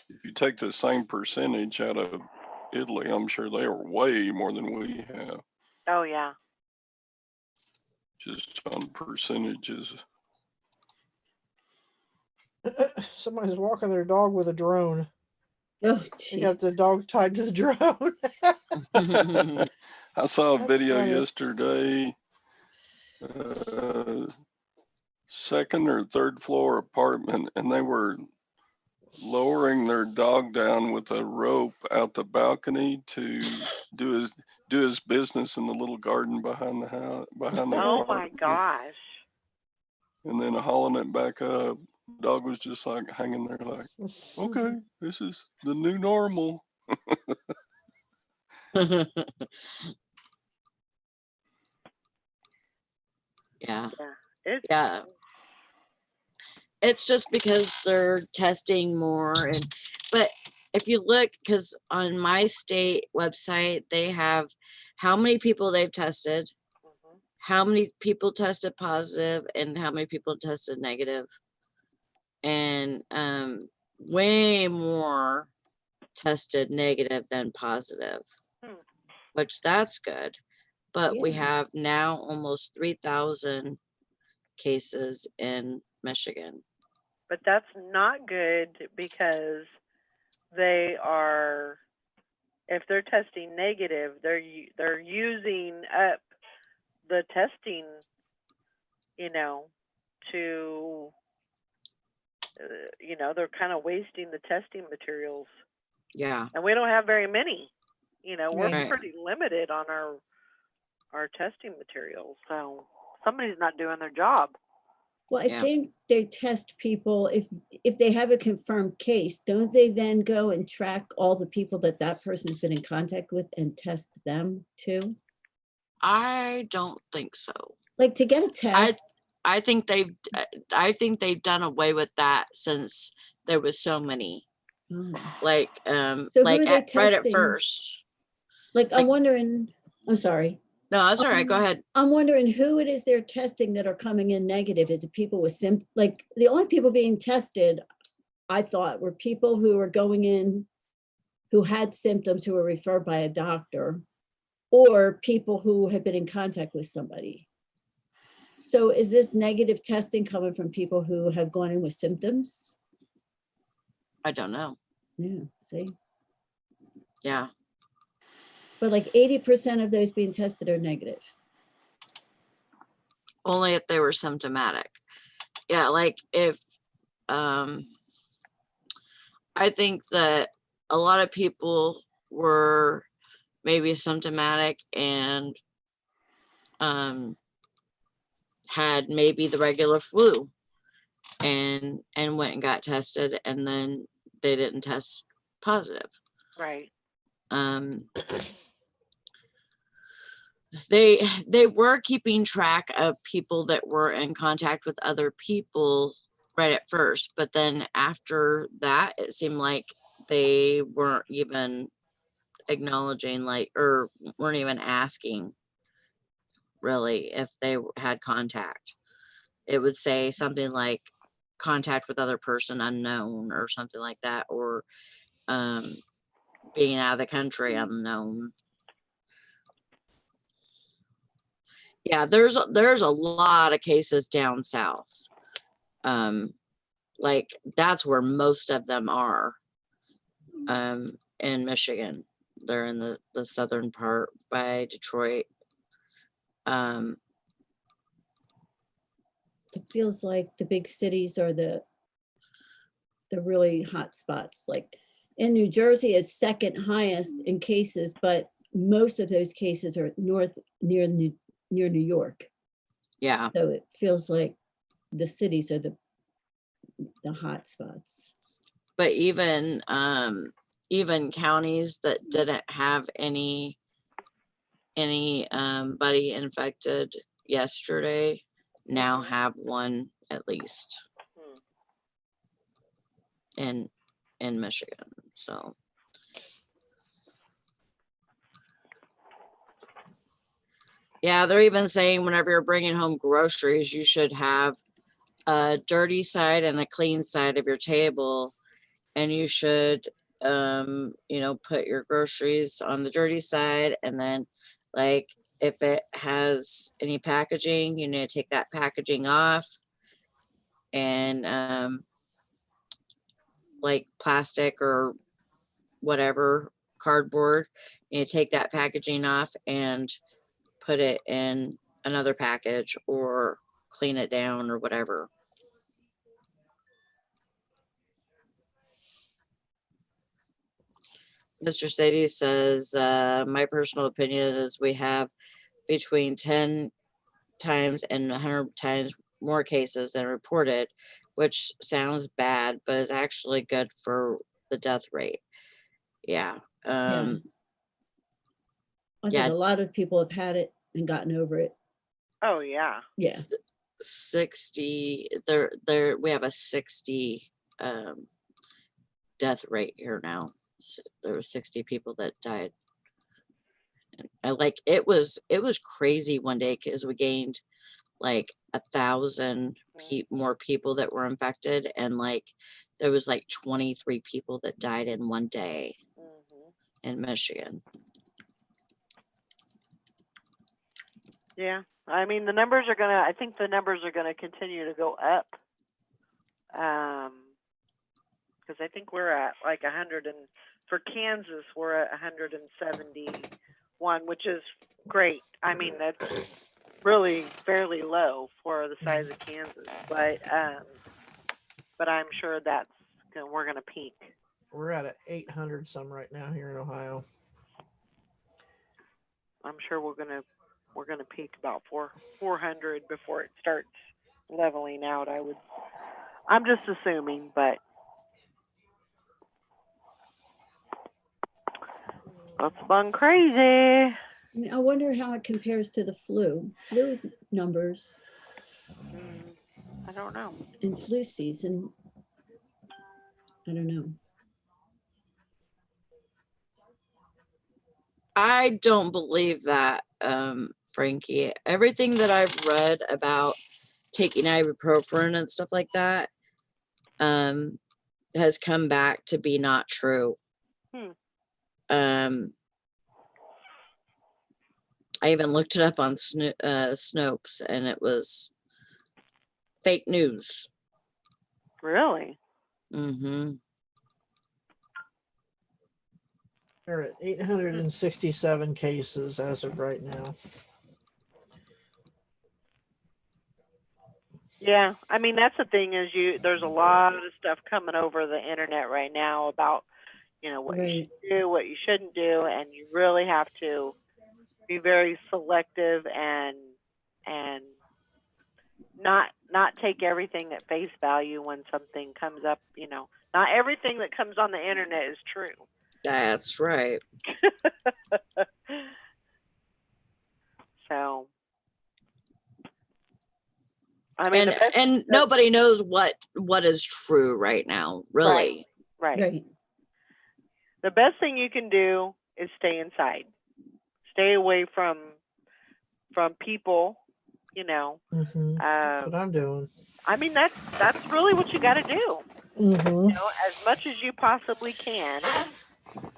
If you take the same percentage out of Italy, I'm sure they are way more than we have. Oh, yeah. Just on percentages. Somebody's walking their dog with a drone. Oh, they got the dog tied to the drone. I saw a video funny. yesterday. Second or third floor apartment, and they were lowering their dog down with a rope out the balcony to do his business in the little garden behind the house, behind the Oh apartment. my gosh. And then hauling it back up. Dog was just like hanging there like, okay, this is the new normal. Yeah. Yeah. It's just because they're testing more, but if you look, because on my state website they have how many people they've tested, how many people tested positive, and how many people tested negative, and way more tested negative than positive, which that's good. But we have now almost 3,000 cases in Michigan. But that's not good because they are, if they're testing negative, they're using up the testing, to, they're kind of wasting the testing materials. Yeah. And we don't have very many. We're Right. pretty limited on our testing materials. So somebody's not doing their job. Well, I think they test people if they have a confirmed case, don't they then go and track all the people that person has been in contact with and test them too? I don't think so. Like to get a test. I think they've done away with that since there was so many. Like So who are they right at testing? first. Like I'm wondering, I'm sorry. No, that's all right. Go ahead. I'm wondering who it is they're testing that are coming in negative. Is it people with like the only people being tested, I thought, were people who were going in who had symptoms who were referred by a doctor, or people who had been in contact with somebody. So is this negative testing coming from people who have gone in with symptoms? I don't know. Yeah, see? Yeah. But like 80% of those being tested are negative. Only if they were symptomatic. Yeah, like if I think that a lot of people were maybe symptomatic and had maybe the regular flu and went and got tested, and then they didn't test positive. Right. They were keeping track of people that were in contact with other people right at first, but then after that it seemed like they weren't even acknowledging, like, or weren't even asking really if they had contact. It would say something like contact with other person unknown or something like that, or being out of the country unknown. Yeah, there's a lot of cases down south. Like that's where most of them are. In Michigan. They're in the southern part by Detroit. It feels like the big cities are the really hot spots. Like in New Jersey is second highest in cases, but most of those cases are near New York. Yeah. So it feels like the cities are the hot spots. But even counties that didn't have any buddy infected yesterday now have one at least in Michigan. So yeah, they're even saying whenever you're bringing home groceries, you should have a dirty side and a clean side of your table, and you should put your groceries on the dirty side, and then like if it has any packaging, you need to take that packaging off, and like plastic or whatever, cardboard, you need to take that packaging off and put it in another package or clean it down or whatever. Mr. Sadie says, my personal opinion is we have between 10 times and 100 times more cases than reported, which sounds bad, but is actually good for the death rate. Yeah. I think a lot of people have had it and gotten over it. Oh yeah. Yeah. 60, we have a 60 death rate here now. So there were 60 people that died. And like it was crazy one day because we gained like 1,000 more people that were infected, and like there was like 23 people that died in one day in Michigan. Yeah, I mean I think the numbers are gonna continue to go up. Because I think we're at like 100, and for Kansas we're at 171, which is great. I mean that's really fairly low for the size of Kansas, but I'm sure we're gonna peak. We're at 800 some right now here in Ohio. I'm sure we're gonna peak about 400 before it starts leveling out. I'm just assuming, but that's been crazy. I mean, I wonder how it compares to the flu numbers. I don't know. In flu season, I don't know. I don't believe that, Frankie. Everything that I've read about taking ibuprofen and stuff like that has come back to be not true. I even looked it up on Snopes, and it was fake news. Really? We're at 867 cases as of right now. Yeah, I mean that's the thing is there's a lot of stuff coming over the internet right now about what you Right. should do, what you shouldn't do, and you really have to be very selective and not take everything at face value when something comes up. Not everything that comes on the internet is true. That's right. So, I mean, And nobody knows what is true right now, really. right. Right. The best thing you can do is stay inside. Stay away from people. That's what I'm doing. I mean, that's really what you got to do. Mm-hmm. As much as you possibly can,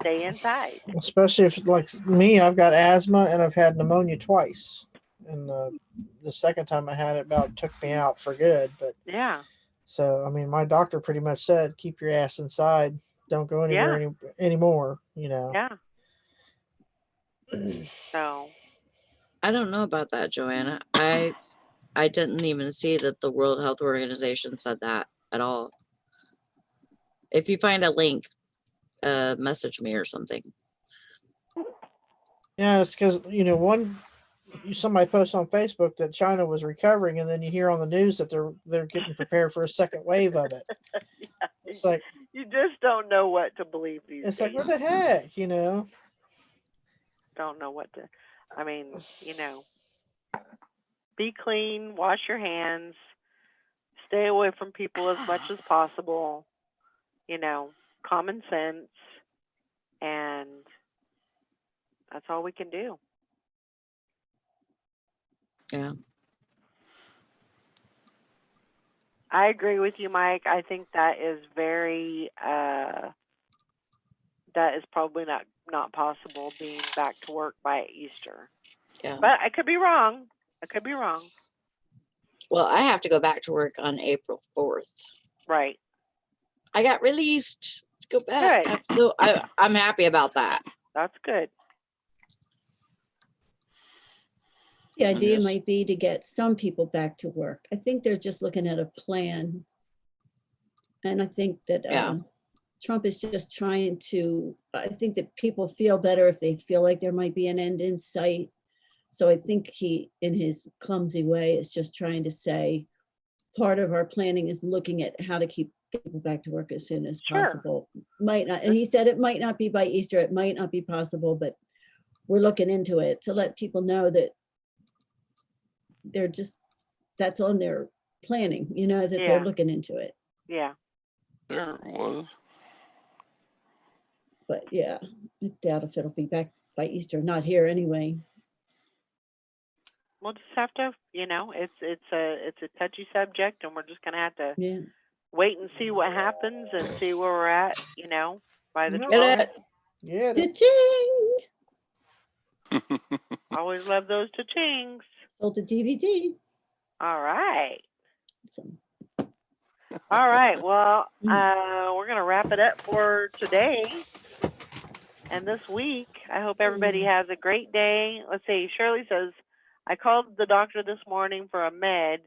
stay inside. Especially if, like me, I've got asthma and I've had pneumonia twice, and the second time I had it about took me out for good. But Yeah. so I mean, my doctor pretty much said, keep your ass inside. Don't go anywhere anymore. Yeah. So. I don't know about that, Joanna. I didn't even see that the World Health Organization said that at all. If you find a link, message me or something. Yeah, it's because somebody posted on Facebook that China was recovering, and then you hear on the news that they're getting prepared for a second wave of it. Yeah. It's like you just don't know what to believe these days. It's like, what the heck, Don't know what to. I mean, be clean, wash your hands, stay away from people as much as possible. Common sense, and that's all we can do. Yeah. I agree with you, Mike. I think that is very that is probably not possible being back to work by Easter. Yeah. But I could be wrong. Well, I have to go back to work on April 4th. Right. I got released to go back. Good. So I'm happy about that. That's good. The idea Yes. might be to get some people back to work. I think they're just looking at a plan. And I think that Yeah. Trump is just trying to, I think that people feel better if they feel like there might be an end in sight. So I think he, in his clumsy way, is just trying to say, part of our planning is looking at how to keep people back to work as soon as Sure. possible. Might not, and he said it might not be by Easter, it might not be possible, but we're looking into it to let people know that they're just, that's on their planning, that Yeah. they're looking into it. Yeah. There it was. But yeah, I doubt if it'll be back by Easter, not here anyway. We'll just have to, it's a touchy subject, and we're just gonna have to Yeah. wait and see what happens and see where we're at, by the Yeah. 12th. Get it? Yeah. Cha-ching! Always love those cha-chings. Sold the DVD. All right. So, All right. Well, we're going to wrap it up for today and this week. I hope everybody has a great day. Let's see. Shirley says, I called the doctor this morning for a med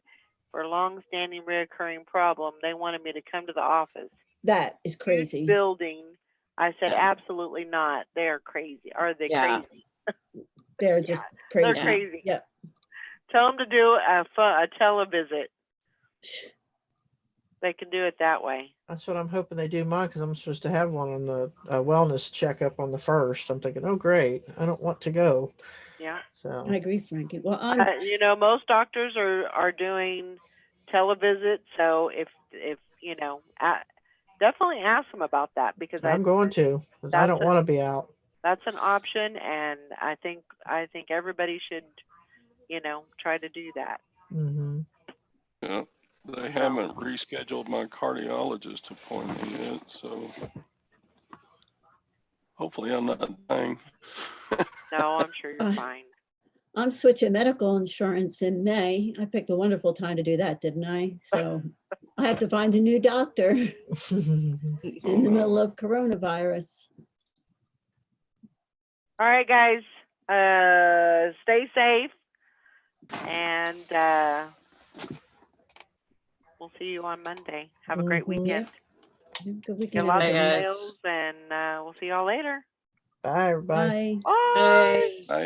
for a long-standing reoccurring problem. They wanted me to come to the office. that is Huge crazy. building. I said, Yeah. absolutely not. They are crazy. Are they Yeah. crazy? They're just They're crazy. crazy. Yep. Tell them to do a televisit. They can do it that way. That's what I'm hoping they do mine, because I'm supposed to have one on the wellness checkup on the 1st. I'm thinking, oh, great. I don't want to go. Yeah. So I agree, Frankie. Well, Most doctors are doing televisits. So if definitely ask them about that, because I'm going to, because I don't want to be out. That's an option, and I think everybody should, try to do that. Mm-hmm. Yeah. They haven't rescheduled my cardiologist appointment yet, so hopefully I'm not dying. No, I'm sure you're fine. I'm switching medical insurance in May. I picked a wonderful time to do that, didn't I? So I have to find a new doctor in the middle of coronavirus. All right, guys, stay safe, and we'll see you on Monday. Have a great Mhm. weekend. Good Get weekend, lots of Bye, everybody. guys. sales, and we'll see y'all later. Bye, everybody. Bye. Bye. Bye. I